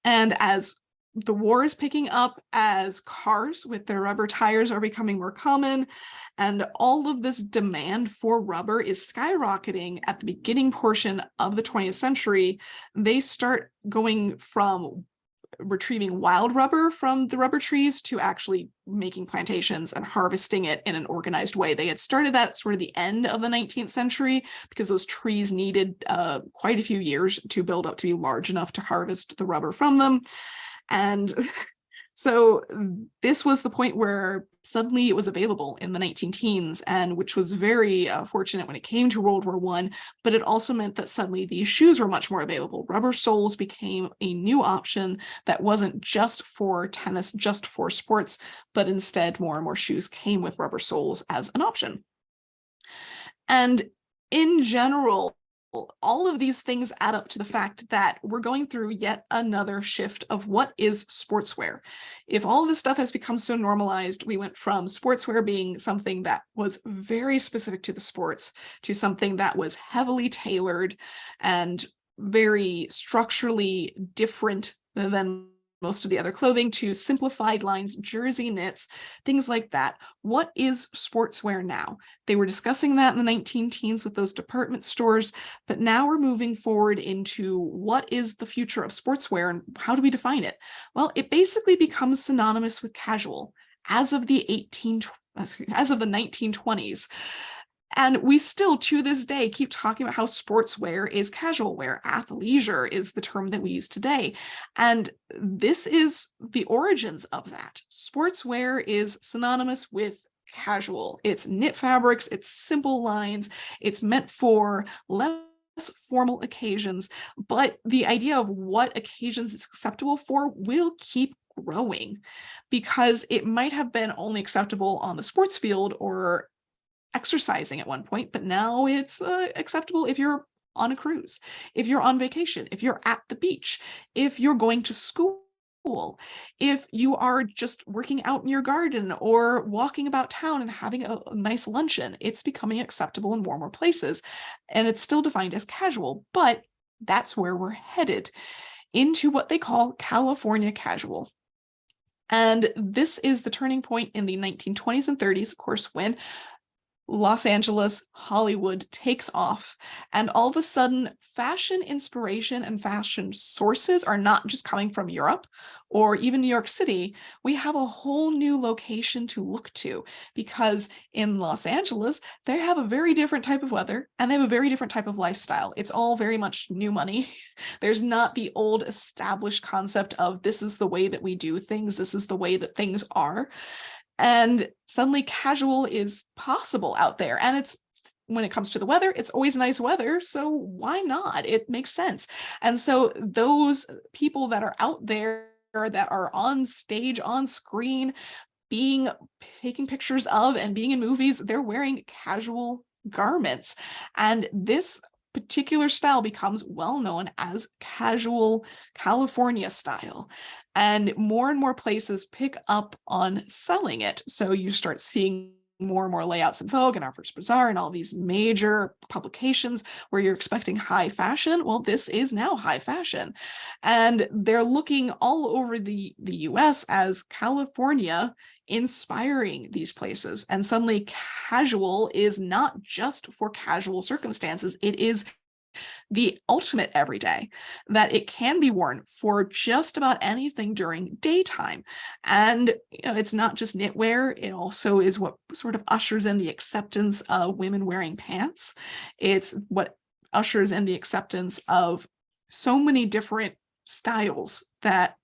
And as the war is picking up, as cars with their rubber tires are becoming more common, and all of this demand for rubber is skyrocketing at the beginning portion of the 20th century, they start going from retrieving wild rubber from the rubber trees to actually making plantations and harvesting it in an organized way. They had started that at sort of the end of the 19th century because those trees needed quite a few years to build up to be large enough to harvest the rubber from them. And so this was the point where suddenly it was available in the 19-teens, and which was very fortunate when it came to World War I, but it also meant that suddenly these shoes were much more available. Rubber soles became a new option that wasn't just for tennis, just for sports, but instead more and more shoes came with rubber soles as an option. And in general, all of these things add up to the fact that we're going through yet another shift of what is sportswear. If all of this stuff has become so normalized, we went from sportswear being something that was very specific to the sports to something that was heavily tailored and very structurally different than most of the other clothing, to simplified lines, jersey knits, things like that. What is sportswear now? They were discussing that in the 19 teens with those department stores, but now we're moving forward into what is the future of sportswear and how do we define it? Well, it basically becomes synonymous with casual as of the 1920s. And we still, to this day, keep talking about how sportswear is casual wear. Athleisure is the term that we use today. And this is the origins of that. Sportswear is synonymous with casual. It's knit fabrics, it's simple lines, it's meant for less formal occasions, but the idea of what occasions it's acceptable for will keep growing, because it might have been only acceptable on the sports field or exercising at one point, but now it's acceptable if you're on a cruise, if you're on vacation, if you're at the beach, if you're going to school, if you are just working out in your garden or walking about town and having a nice luncheon. It's becoming acceptable in warmer places, and it's still defined as casual, but that's where we're headed, into what they call California casual. And this is the turning point in the 1920s and 30s, of course, when Los Angeles, Hollywood takes off, and all of a sudden fashion inspiration and fashion sources are not just coming from Europe or even New York City. We have a whole new location to look to, because in Los Angeles, they have a very different type of weather and they have a very different type of lifestyle. It's all very much new money. There's not the old established concept of this is the way that we do things, this is the way that things are. And suddenly casual is possible out there. And it's, when it comes to the weather, it's always nice weather. So why not? It makes sense. And so those people that are out there that are on stage, on screen, being taking pictures of and being in movies, they're wearing casual garments. And this particular style becomes well known as casual California style. And more places pick up on selling it. So you start seeing more and more layouts in Vogue and Harper's Bazaar and all these major publications where you're expecting high fashion. Well, this is now high fashion. And they're looking all over the US as California inspiring these places. And suddenly casual is not just for casual circumstances. It is the ultimate everyday, that it can be worn for just about anything during daytime. And it's not just knitwear, it also is what sort of ushers in the acceptance of women wearing pants. It's what ushers in the acceptance of so many different styles that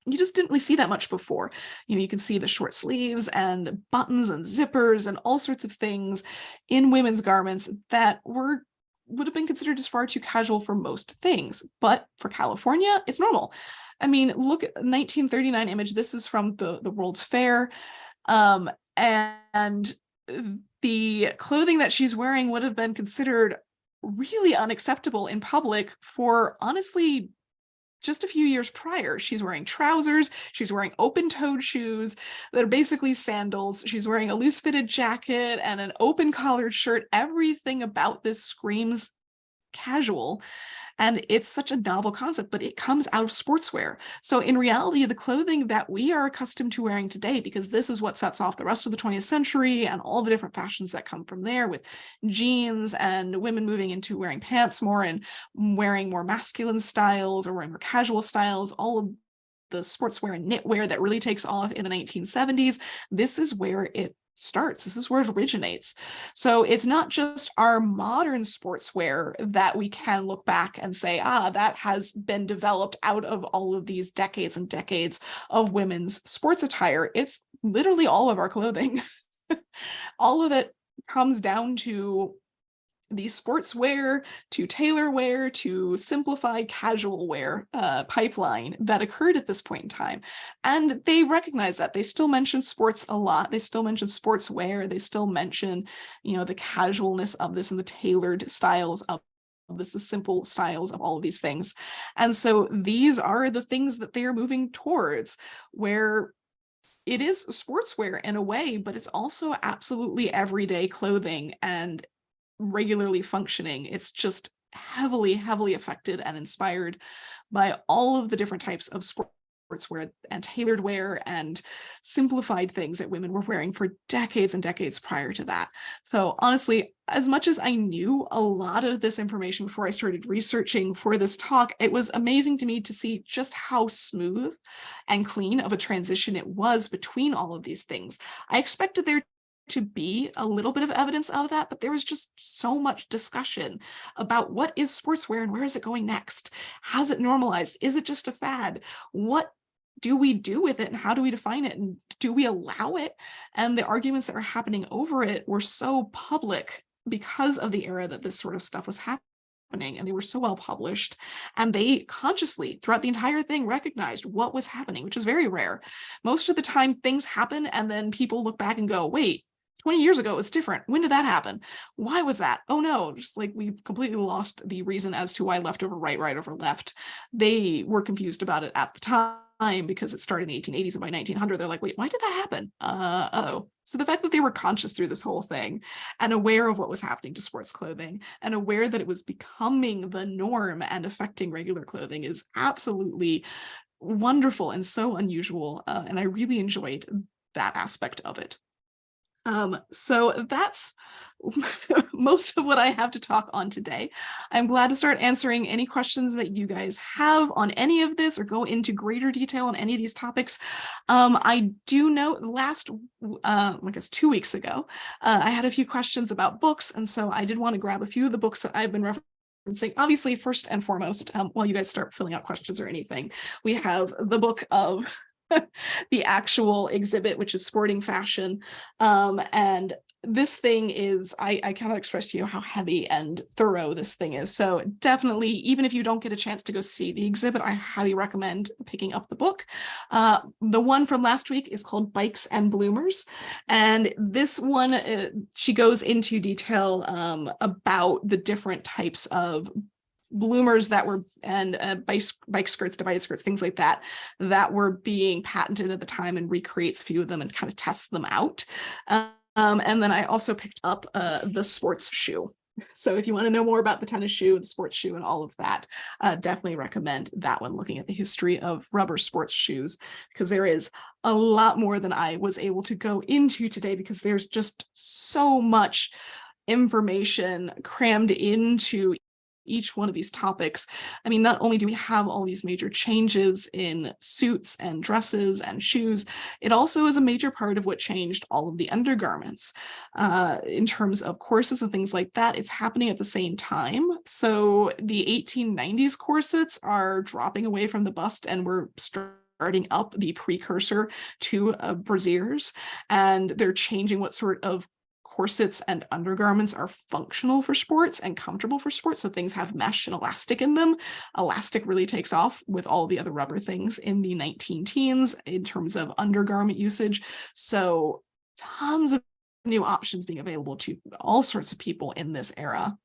you just didn't really see that much before. You can see the short sleeves and buttons and zippers and all sorts of things in women's garments that would have been considered as far too casual for most things. But for California, it's normal. I mean, look at 1939 image. This is from the World's Fair. And the clothing that she's wearing would have been considered really unacceptable in public for, honestly, just a few years prior. She's wearing trousers, she's wearing open-toed shoes that are basically sandals, she's wearing a loose-fitted jacket and an open-collared shirt. Everything about this screams casual. And it's such a novel concept, but it comes out of sportswear. So in reality, the clothing that we are accustomed to wearing today, because this is what sets off the rest of the 20th century and all the different fashions that come from there, with jeans and women moving into wearing pants more and wearing more masculine styles or wearing more casual styles, all of the sportswear and knitwear that really takes off in the 1970s. This is where it starts. This is where it originates. So it's not just our modern sportswear that we can look back and say, that has been developed out of all of these decades and decades of women's sports attire. It's literally all of our clothing. All of it comes down to the sportswear to tailor wear to simplified casual wear pipeline that occurred at this point in time. And they recognize that. They still mention sports a lot. They still mention sportswear. They still mention, the casualness of this and the tailored styles of this, the simple styles of all of these things. And so these are the things that they are moving towards, where it is sportswear in a way, but it's also absolutely everyday clothing and regularly functioning. It's just heavily affected and inspired by all of the different types of sportswear and tailored wear and simplified things that women were wearing for decades and decades prior to that. So honestly, as much as I knew a lot of this information before I started researching for this talk, it was amazing to me to see just how smooth and clean of a transition it was between all of these things. I expected there to be a little bit of evidence of that, but there was just so much discussion about what is sportswear and where is it going next? Has it normalized? Is it just a fad? What do we do with it and how do we define it? And do we allow it? And the arguments that were happening over it were so public because of the era that this sort of stuff was happening, and they were so well published, and they consciously throughout the entire thing recognized what was happening, which is very rare. Most of the time things happen and then people look back and go, wait, 20 years ago it was different. When did that happen? Why was that? Oh no, just like we completely lost the reason as to why left over right, right over left. They were confused about it at the time because it started in the 1880s, and by 1900 they're like, wait, why did that happen? Oh. So the fact that they were conscious through this whole thing and aware of what was happening to sports clothing and aware that it was becoming the norm and affecting regular clothing is absolutely wonderful and so unusual. And I really enjoyed that aspect of it. So that's most of what I have to talk on today. I'm glad to start answering any questions that you guys have on any of this or go into greater detail on any of these topics. I do know last, I guess 2 weeks ago, I had a few questions about books. And so I did want to grab a few of the books that I've been referencing. Obviously, first and foremost, while you guys start filling out questions or anything, we have the book of the actual exhibit, which is Sporting Fashion. And this thing is, I cannot express to you how heavy and thorough this thing is. So definitely, even if you don't get a chance to go see the exhibit, I highly recommend picking up the book. The one from last week is called Bikes and Bloomers. And this one, she goes into detail about the different types of bloomers that were, and bike skirts, divided skirts, things like that, that were being patented at the time, and recreates a few of them and kind of tests them out. And then I also picked up the sports shoe. So if you want to know more about the tennis shoe, the sports shoe, and all of that, definitely recommend that one, looking at the history of rubber sports shoes, because there is a lot more than I was able to go into today, because there's just so much information crammed into each one of these topics. I mean, not only do we have all these major changes in suits and dresses and shoes, it also is a major part of what changed all of the undergarments. In terms of corsets and things like that, it's happening at the same time. So the 1890s corsets are dropping away from the bust, and we're starting up the precursor to brassieres, and they're changing what sort of corsets and undergarments are functional for sports and comfortable for sports. So things have mesh and elastic in them. Elastic really takes off with all the other rubber things in the 19-teens in terms of undergarment usage. So tons of new options being available to all sorts of people in this era.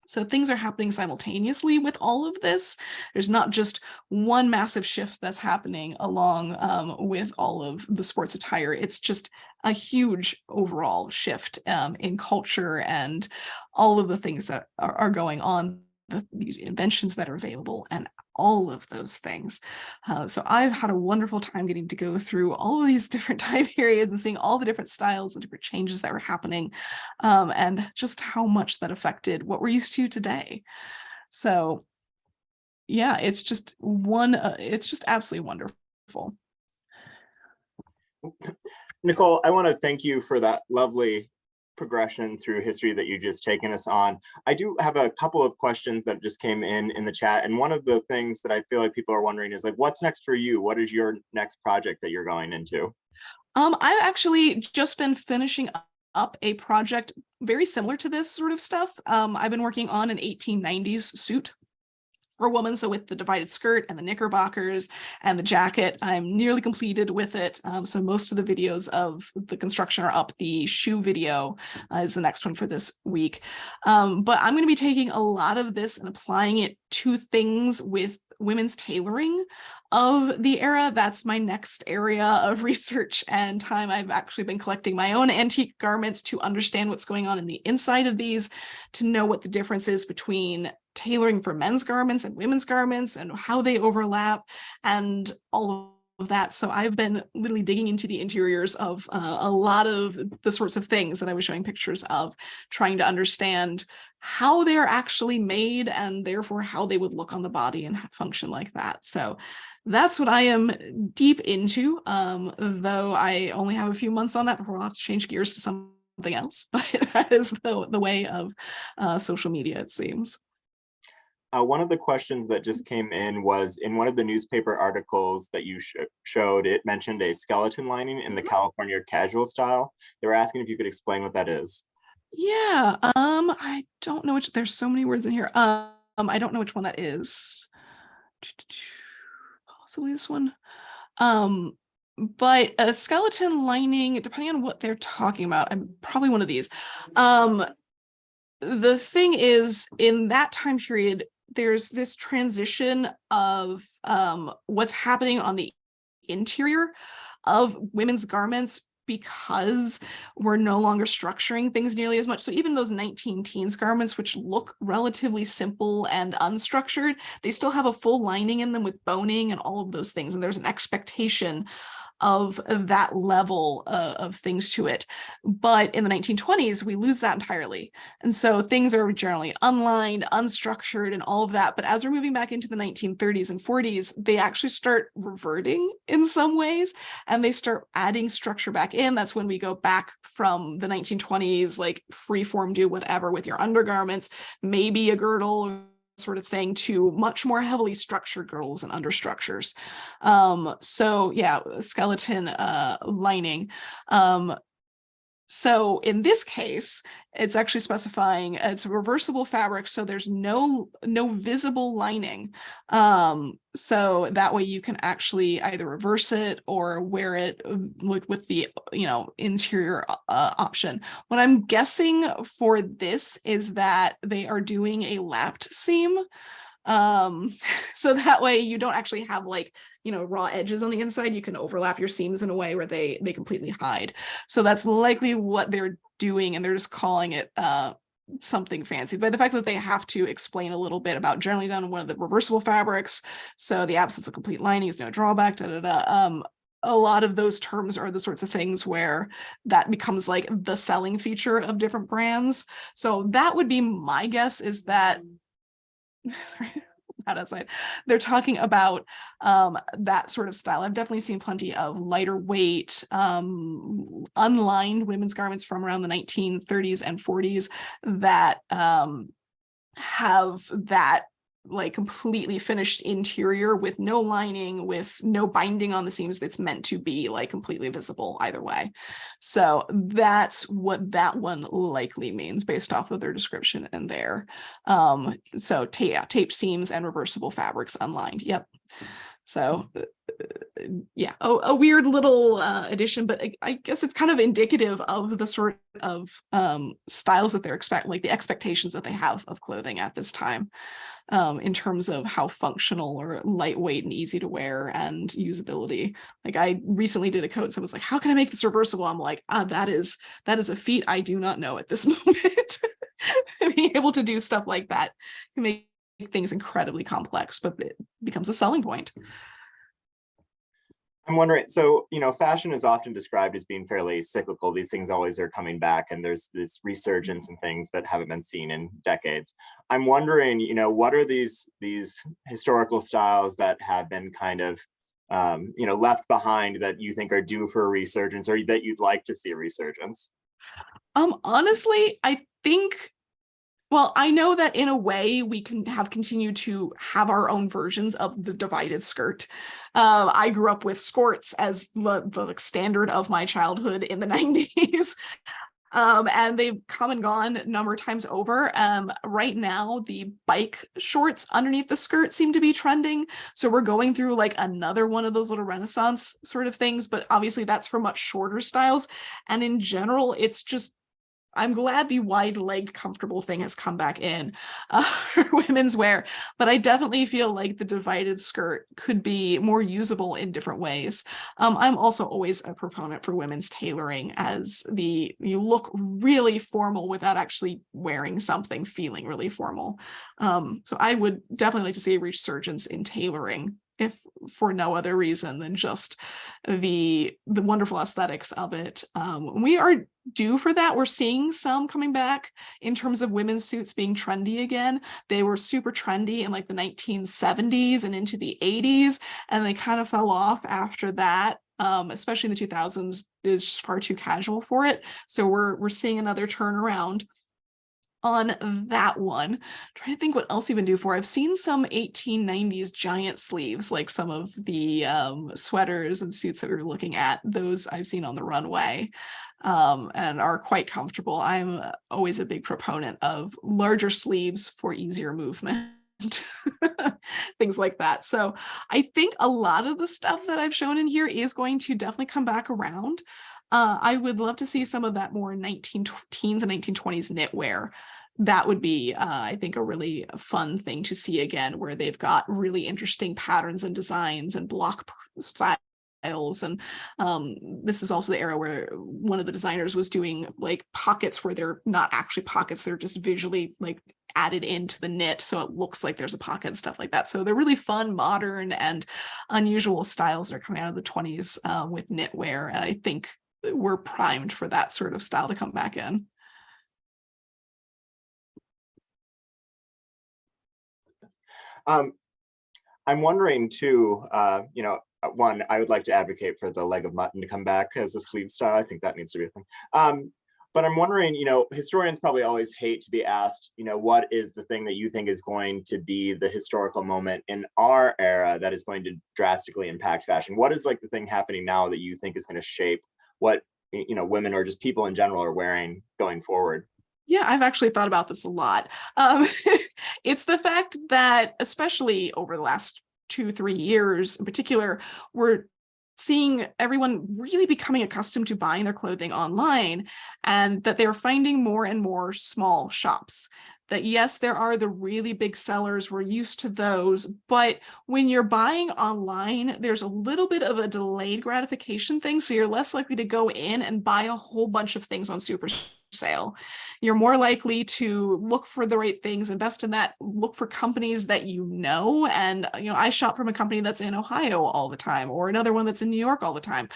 So things are happening simultaneously with all of this. There's not just one massive shift that's happening along with all of the sports attire. It's just a huge overall shift in culture and all of the things that are going on, these inventions that are available, and all of those things. So I've had a wonderful time getting to go through all of these different time periods and seeing all the different styles and different changes that were happening, and just how much that affected what we're used to today. So yeah, it's just absolutely wonderful. Nicole, I want to thank you for that lovely progression through history that you just taken us on. I do have a couple of questions that just came in the chat. And one of the things that I feel like people are wondering is like, what's next for you? What is your next project that you're going into? I've actually just been finishing up a project very similar to this sort of stuff. I've been working on an 1890s suit for a woman, so with the divided skirt and the knickerbockers and the jacket. I'm nearly completed with it. So most of the videos of the construction are up. The shoe video is the next one for this week. But I'm going to be taking a lot of this and applying it to things with women's tailoring of the era. That's my next area of research and time. I've actually been collecting my own antique garments to understand what's going on in the inside of these, to know what the difference is between tailoring for men's garments and women's garments and how they overlap and all that. So I've been literally digging into the interiors of a lot of the sorts of things that I was showing pictures of, trying to understand how they're actually made and therefore how they would look on the body and function like that. So that's what I am deep into, though I only have a few months on that before I'll have to change gears to something else. But that is the way of social media, it seems. One of the questions that just came in was in one of the newspaper articles that you showed, it mentioned a skeleton lining in the California casual style. They were asking if you could explain what that is. Yeah, I don't know which, there's so many words in here. I don't know which one that is. Possibly this one. But a skeleton lining, depending on what they're talking about, I'm probably one of these. The thing is, in that time period, there's this transition of what's happening on the interior of women's garments, because we're no longer structuring things nearly as much. So even those 19 teens garments, which look relatively simple and unstructured, they still have a full lining in them with boning and all of those things. And there's an expectation of that level of things to it. But in the 1920s, we lose that entirely. And so things are generally unlined, unstructured, and all of that. But as we're moving back into the 1930s and 40s, they actually start reverting in some ways, and they start adding structure back in. That's when we go back from the 1920s, like free form, do whatever with your undergarments, maybe a girdle sort of thing, to much more heavily structured girdles and understructures. So yeah, skeleton lining. So in this case, it's actually specifying it's a reversible fabric, so there's no visible lining. So that way you can actually either reverse it or wear it with the interior option. What I'm guessing for this is that they are doing a lapped seam. So that way you don't actually have raw edges on the inside. You can overlap your seams in a way where they completely hide. So that's likely what they're doing, and they're just calling it something fancy. But the fact that they have to explain a little bit about generally done in one of the reversible fabrics, so the absence of complete lining is no drawback, a lot of those terms are the sorts of things where that becomes like the selling feature of different brands. So that would be my guess, is that sorry, not outside. They're talking about that sort of style. I've definitely seen plenty of lighter weight, unlined women's garments from around the 1930s and 40s that have that completely finished interior with no lining, with no binding on the seams, that's meant to be completely visible either way. So that's what that one likely means based off of their description in there. So tape seams and reversible fabrics unlined. Yep. So yeah, a weird little addition, but I guess it's kind of indicative of the sort of styles that they're the expectations that they have of clothing at this time, in terms of how functional or lightweight and easy to wear and usability. I recently did a coat, so I was like, how can I make this reversible? I'm like, that is a feat I do not know at this moment. Being able to do stuff like that can make things incredibly complex, but it becomes a selling point. I'm wondering, so, fashion is often described as being fairly cyclical. These things always are coming back, and there's this resurgence in things that haven't been seen in decades. I'm wondering, what are these historical styles that have been kind of, left behind that you think are due for a resurgence, or that you'd like to see a resurgence? Honestly, I think, well, I know that in a way we can continue to have our own versions of the divided skirt. I grew up with skirts as the standard of my childhood in the 90s. And they've come and gone a number of times over. Right now, the bike shorts underneath the skirt seem to be trending. So we're going through another one of those little Renaissance sort of things, but obviously that's for much shorter styles. And in general, it's just, I'm glad the wide leg comfortable thing has come back in for women's wear, but I definitely feel like the divided skirt could be more usable in different ways. I'm also always a proponent for women's tailoring, as you look really formal without actually wearing something feeling really formal. So I would definitely like to see a resurgence in tailoring, if for no other reason than just the wonderful aesthetics of it. We are due for that. We're seeing some coming back in terms of women's suits being trendy again. They were super trendy in like the 1970s and into the 80s, and they kind of fell off after that. Especially in the 2000s, is just far too casual for it. So we're seeing another turnaround on that one. I'm trying to think what else you've been due for. I've seen some 1890s giant sleeves, like some of the sweaters and suits that we were looking at. Those I've seen on the runway and are quite comfortable. I'm always a big proponent of larger sleeves for easier movement. Things like that. So I think a lot of the stuff that I've shown in here is going to definitely come back around. I would love to see some of that more 1910s and 1920s knitwear. That would be, I think, a really fun thing to see again, where they've got really interesting patterns and designs and block styles. And this is also the era where one of the designers was doing like pockets where they're not actually pockets, they're just visually like added into the knit, so it looks like there's a pocket and stuff like that. So they're really fun, modern, and unusual styles that are coming out of the 20s with knitwear. And I think we're primed for that sort of style to come back in. I'm wondering too, one, I would like to advocate for the leg of mutton to come back as a sleeve style. I think that needs to be a thing. But I'm wondering, historians probably always hate to be asked, what is the thing that you think is going to be the historical moment in our era that is going to drastically impact fashion? What is like the thing happening now that you think is going to shape what, women or just people in general are wearing going forward? Yeah, I've actually thought about this a lot. It's the fact that, especially over the last 2-3 years in particular, we're seeing everyone really becoming accustomed to buying their clothing online, and that they're finding more and more small shops. That yes, there are the really big sellers, we're used to those, but when you're buying online, there's a little bit of a delayed gratification thing, so you're less likely to go in and buy a whole bunch of things on super sale. You're more likely to look for the right things, invest in that, look for companies that and I shop from a company that's in Ohio all the time, or another one that's in New York all the time.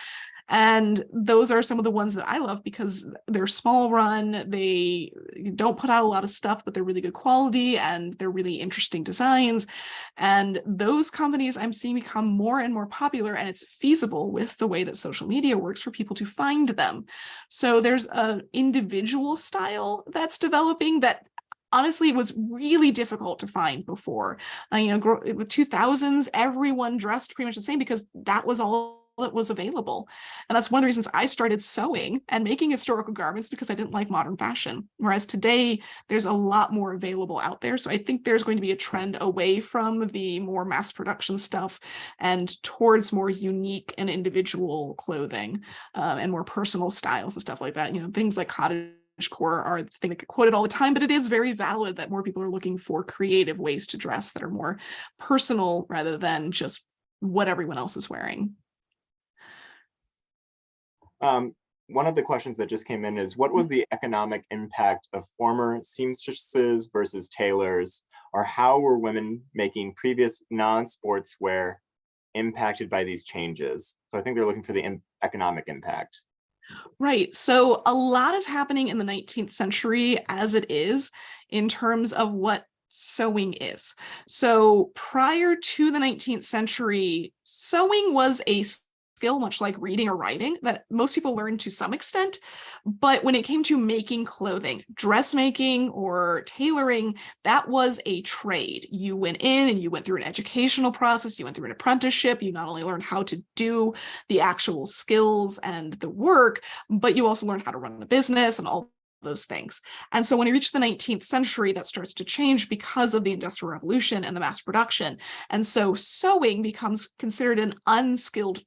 And those are some of the ones that I love because they're small run, they don't put out a lot of stuff, but they're really good quality and they're really interesting designs. And those companies I'm seeing become more and more popular, and it's feasible with the way that social media works for people to find them. So there's an individual style that's developing that honestly was really difficult to find before. With 2000s, everyone dressed pretty much the same because that was all that was available. And that's one of the reasons I started sewing and making historical garments, because I didn't like modern fashion. Whereas today, there's a lot more available out there. So I think there's going to be a trend away from the more mass production stuff and towards more unique and individual clothing and more personal styles and stuff like that. Things like cottagecore are the thing that get quoted all the time, but it is very valid that more people are looking for creative ways to dress that are more personal rather than just what everyone else is wearing. One of the questions that just came in is, what was the economic impact of former seamstresses versus tailors, or how were women making previous non-sportswear impacted by these changes? So I think they're looking for the economic impact. Right. So a lot is happening in the 19th century as it is in terms of what sewing is. So prior to the 19th century, sewing was a skill, much like reading or writing, that most people learned to some extent. But when it came to making clothing, dressmaking or tailoring, that was a trade. You went in and you went through an educational process, you went through an apprenticeship, you not only learned how to do the actual skills and the work, but you also learned how to run a business and all those things. And so when you reach the 19th century, that starts to change because of the Industrial Revolution and the mass production. And so sewing becomes considered an unskilled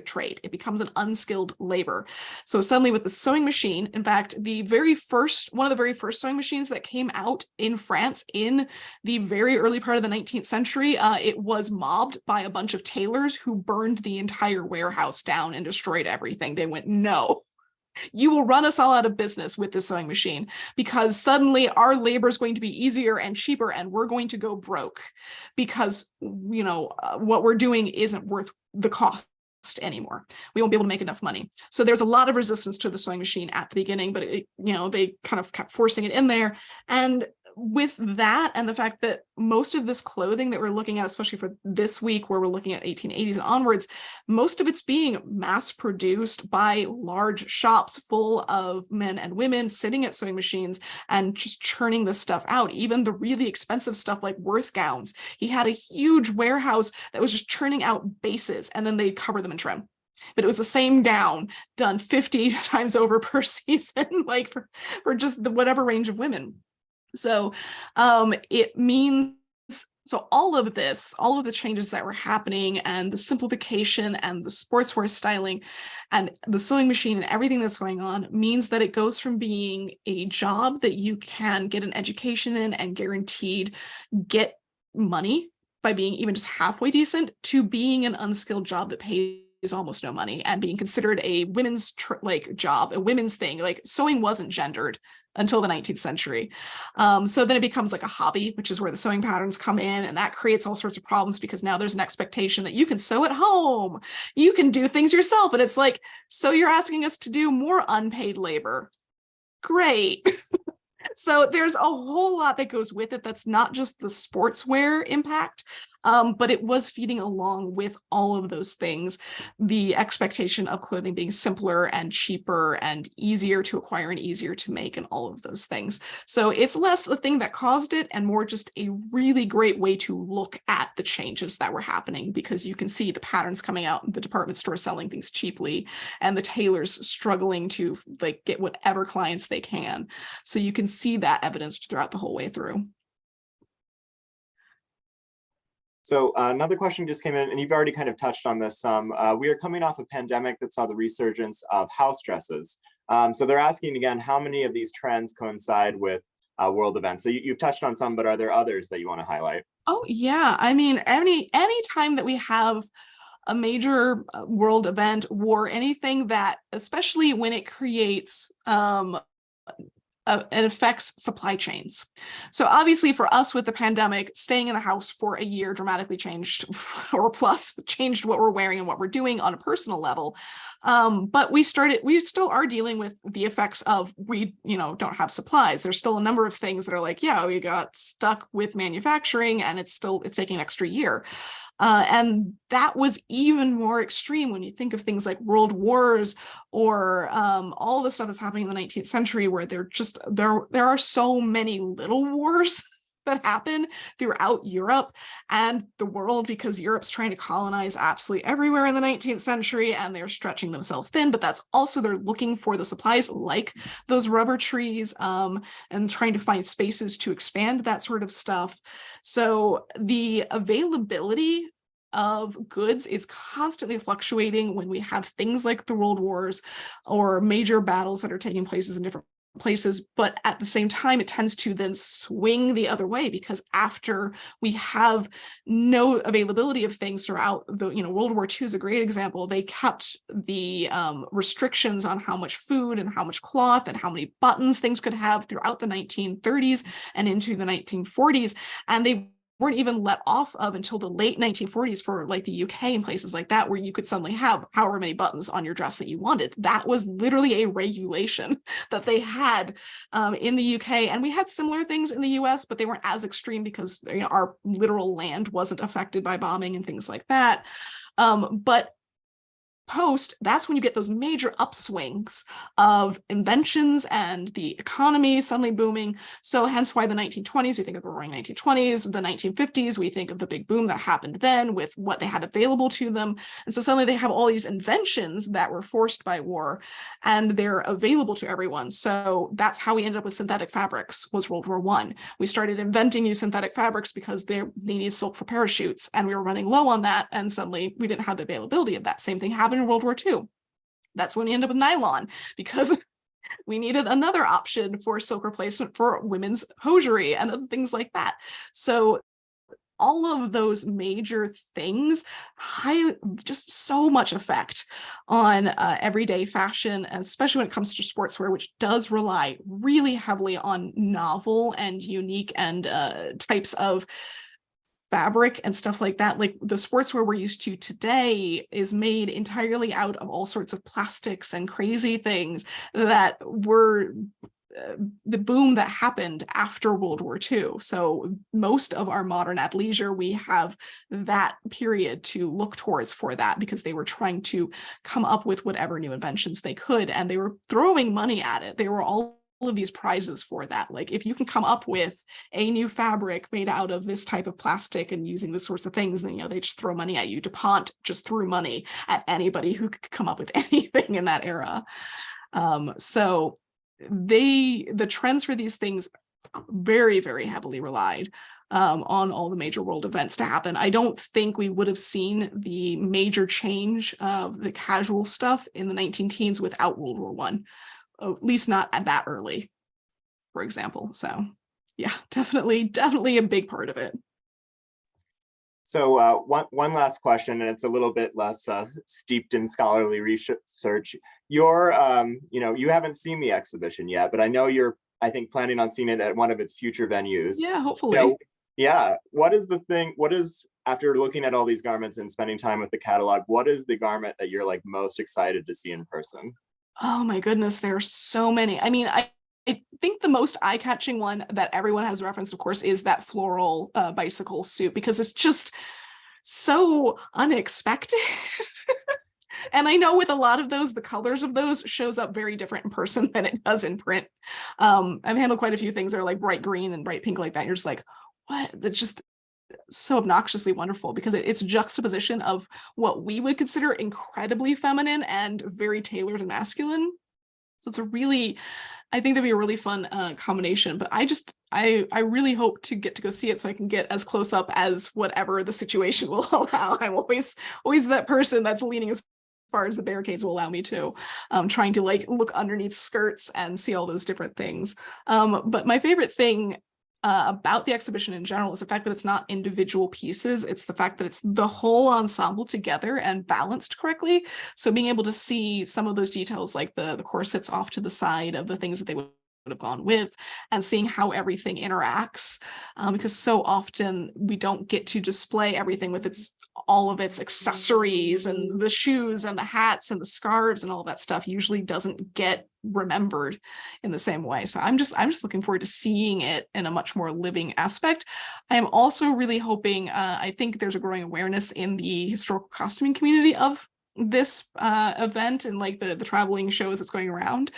trade. It becomes an unskilled labor. So suddenly with the sewing machine, in fact, one of the very first sewing machines that came out in France in the very early part of the 19th century, it was mobbed by a bunch of tailors who burned the entire warehouse down and destroyed everything. They went, no, You will run us all out of business with this sewing machine because suddenly our labor is going to be easier and cheaper and we're going to go broke because, what we're doing isn't worth the cost anymore. We won't be able to make enough money. So there's a lot of resistance to the sewing machine at the beginning, but they kind of kept forcing it in there. And with that and the fact that most of this clothing that we're looking at, especially for this week where we're looking at 1880s and onwards, most of it's being mass produced by large shops full of men and women sitting at sewing machines and just churning this stuff out. Even the really expensive stuff like Worth gowns. He had a huge warehouse that was just churning out bases and then they'd cover them in trim. But it was the same gown done 50 times over per season, like for just whatever range of women. So it means, so all of the changes that were happening and the simplification and the sportswear styling and the sewing machine and everything that's going on means that it goes from being a job that you can get an education in and guaranteed get money by being even just halfway decent to being an unskilled job that pays almost no money and being considered a women's job, a women's thing. Like sewing wasn't gendered until the 19th century. So then it becomes like a hobby, which is where the sewing patterns come in, and that creates all sorts of problems because now there's an expectation that you can sew at home, you can do things yourself. And it's like, so you're asking us to do more unpaid labor. Great. So there's a whole lot that goes with it. That's not just the sportswear impact, but it was feeding along with all of those things. The expectation of clothing being simpler and cheaper and easier to acquire and easier to make and all of those things. So it's less the thing that caused it and more just a really great way to look at the changes that were happening because you can see the patterns coming out in the department store selling things cheaply and the tailors struggling to get whatever clients they can. So you can see that evidenced throughout the whole way through. So another question just came in, and you've already kind of touched on this some. We are coming off a pandemic that saw the resurgence of house dresses. So they're asking again, how many of these trends coincide with world events? So you've touched on some, but are there others that you want to highlight? Oh yeah, I mean, any time that we have a major world event, war, anything that, especially when it creates it affects supply chains. So obviously for us with the pandemic, staying in the house for a year dramatically changed or plus changed what we're wearing and what we're doing on a personal level. But we still are dealing with the effects of we don't have supplies. There's still a number of things that are like, yeah, we got stuck with manufacturing and it's taking an extra year. And that was even more extreme when you think of things like world wars or all the stuff that's happening in the 19th century where there are so many little wars that happen throughout Europe and the world because Europe's trying to colonize absolutely everywhere in the 19th century and they're stretching themselves thin, but that's also they're looking for the supplies like those rubber trees and trying to find spaces to expand that sort of stuff. So the availability of goods is constantly fluctuating when we have things like the world wars or major battles that are taking place in different places, but at the same time it tends to then swing the other way because after we have no availability of things throughout the World War II is a great example. They kept the restrictions on how much food and how much cloth and how many buttons things could have throughout the 1930s and into the 1940s, and they weren't even let off of until the late 1940s for like the UK and places like that, where you could suddenly have however many buttons on your dress that you wanted. That was literally a regulation that they had in the UK. And we had similar things in the US, but they weren't as extreme because our literal land wasn't affected by bombing and things like that. But post, that's when you get those major upswings of inventions and the economy suddenly booming. So hence why the 1920s, we think of the roaring 1920s, the 1950s, we think of the big boom that happened then with what they had available to them. And so suddenly they have all these inventions that were forced by war and they're available to everyone. So that's how we ended up with synthetic fabrics was World War I. We started inventing new synthetic fabrics because they needed silk for parachutes and we were running low on that. And suddenly we didn't have the availability of that. Same thing happened in World War II. That's when we end up with nylon because we needed another option for silk replacement for women's hosiery and other things like that. So all of those major things just so much effect on everyday fashion, especially when it comes to sportswear, which does rely really heavily on novel and unique and types of fabric and stuff like that. Like the sportswear we're used to today is made entirely out of all sorts of plastics and crazy things that were the boom that happened after World War II. So most of our modern athleisure, we have that period to look towards for that, because they were trying to come up with whatever new inventions they could, and they were throwing money at it. They were all of these prizes for that. Like if you can come up with a new fabric made out of this type of plastic and using this sorts of things, then they just throw money at you. DuPont just threw money at anybody who could come up with anything in that era. So the trends for these things very, very heavily relied on all the major world events to happen. I don't think we would have seen the major change of the casual stuff in the 19-teens without World War I, at least not at that early, for example. So yeah, definitely a big part of it. So one last question, and it's a little bit less steeped in scholarly research. You're, you haven't seen the exhibition yet, but I know you're, I think, planning on seeing it at one of its future venues. Yeah, hopefully. Yeah. What is, after looking at all these garments and spending time with the catalog, what is the garment that you're like most excited to see in person? Oh my goodness, there are so many. I mean, I think the most eye-catching one that everyone has referenced, of course, is that floral bicycle suit, because it's just so unexpected. And I know with a lot of those, the colors of those shows up very different in person than it does in print. I've handled quite a few things that are like bright green and bright pink like that. You're just like, what? That's just so obnoxiously wonderful, because it's a juxtaposition of what we would consider incredibly feminine and very tailored and masculine. So it's I think that'd be a really fun combination. But I really hope to get to go see it so I can get as close up as whatever the situation will allow. I'm always that person that's leaning as far as the barricades will allow me to, trying to like look underneath skirts and see all those different things. But my favorite thing about the exhibition in general is the fact that it's not individual pieces. It's the fact that it's the whole ensemble together and balanced correctly. So being able to see some of those details, like the corsets off to the side of the things that they would have gone with, and seeing how everything interacts, because so often we don't get to display everything with all of its accessories, and the shoes and the hats and the scarves and all that stuff usually doesn't get remembered in the same way. So I'm just looking forward to seeing it in a much more living aspect. I am also really hoping, I think there's a growing awareness in the historical costuming community of this event and like the traveling shows that's going around,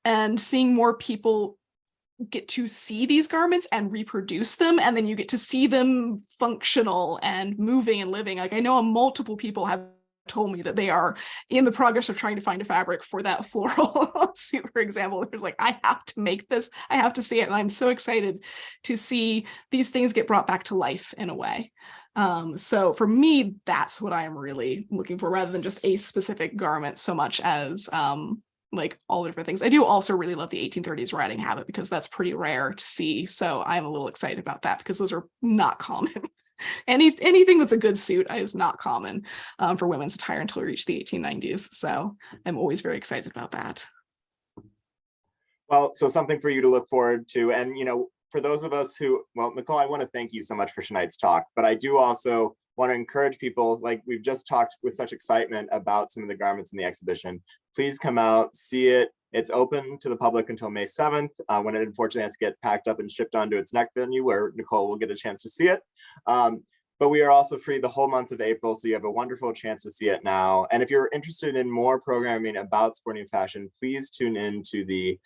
and seeing more people get to see these garments and reproduce them, and then you get to see them functional and moving and living. Like I know multiple people have told me that they are in the progress of trying to find a fabric for that floral suit, for example. There's like, I have to make this, I have to see it, and I'm so excited to see these things get brought back to life in a way. So for me, that's what I'm really looking for, rather than just a specific garment so much as like all the different things. I do also really love the 1830s riding habit, because that's pretty rare to see. So I'm a little excited about that, because those are not common. Anything that's a good suit is not common for women's attire until we reach the 1890s. So I'm always very excited about that. Well, so something for you to look forward to. And, for those of us who, well, Nicole, I want to thank you so much for tonight's talk, but I do also want to encourage people, like we've just talked with such excitement about some of the garments in the exhibition. Please come out, see it. It's open to the public until May 7th, when it unfortunately has to get packed up and shipped onto its next venue, where Nicole will get a chance to see it. But we are also free the whole month of April, so you have a wonderful chance to see it now. And if you're interested in more programming about sporting fashion, please tune in to the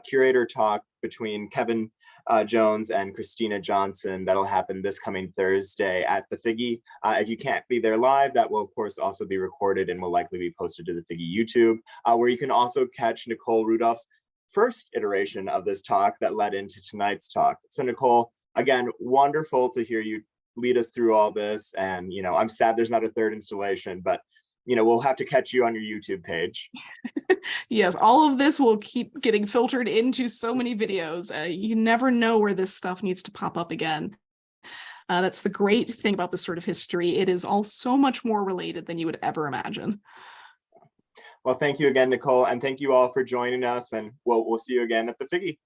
curator talk between Kevin Jones and Christina Johnson. That'll happen this coming Thursday at the Figge. If you can't be there live, that will of course also be recorded and will likely be posted to the Figge YouTube, where you can also catch Nicole Rudolph's first iteration of this talk that led into tonight's talk. So Nicole, again, wonderful to hear you lead us through all this. And I'm sad there's not a third installation, but we'll have to catch you on your YouTube page. Yes, all of this will keep getting filtered into so many videos. You never know where this stuff needs to pop up again. That's the great thing about this sort of history. It is all so much more related than you would ever imagine. Well, thank you again, Nicole, and thank you all for joining us, and we'll see you again at the Figge.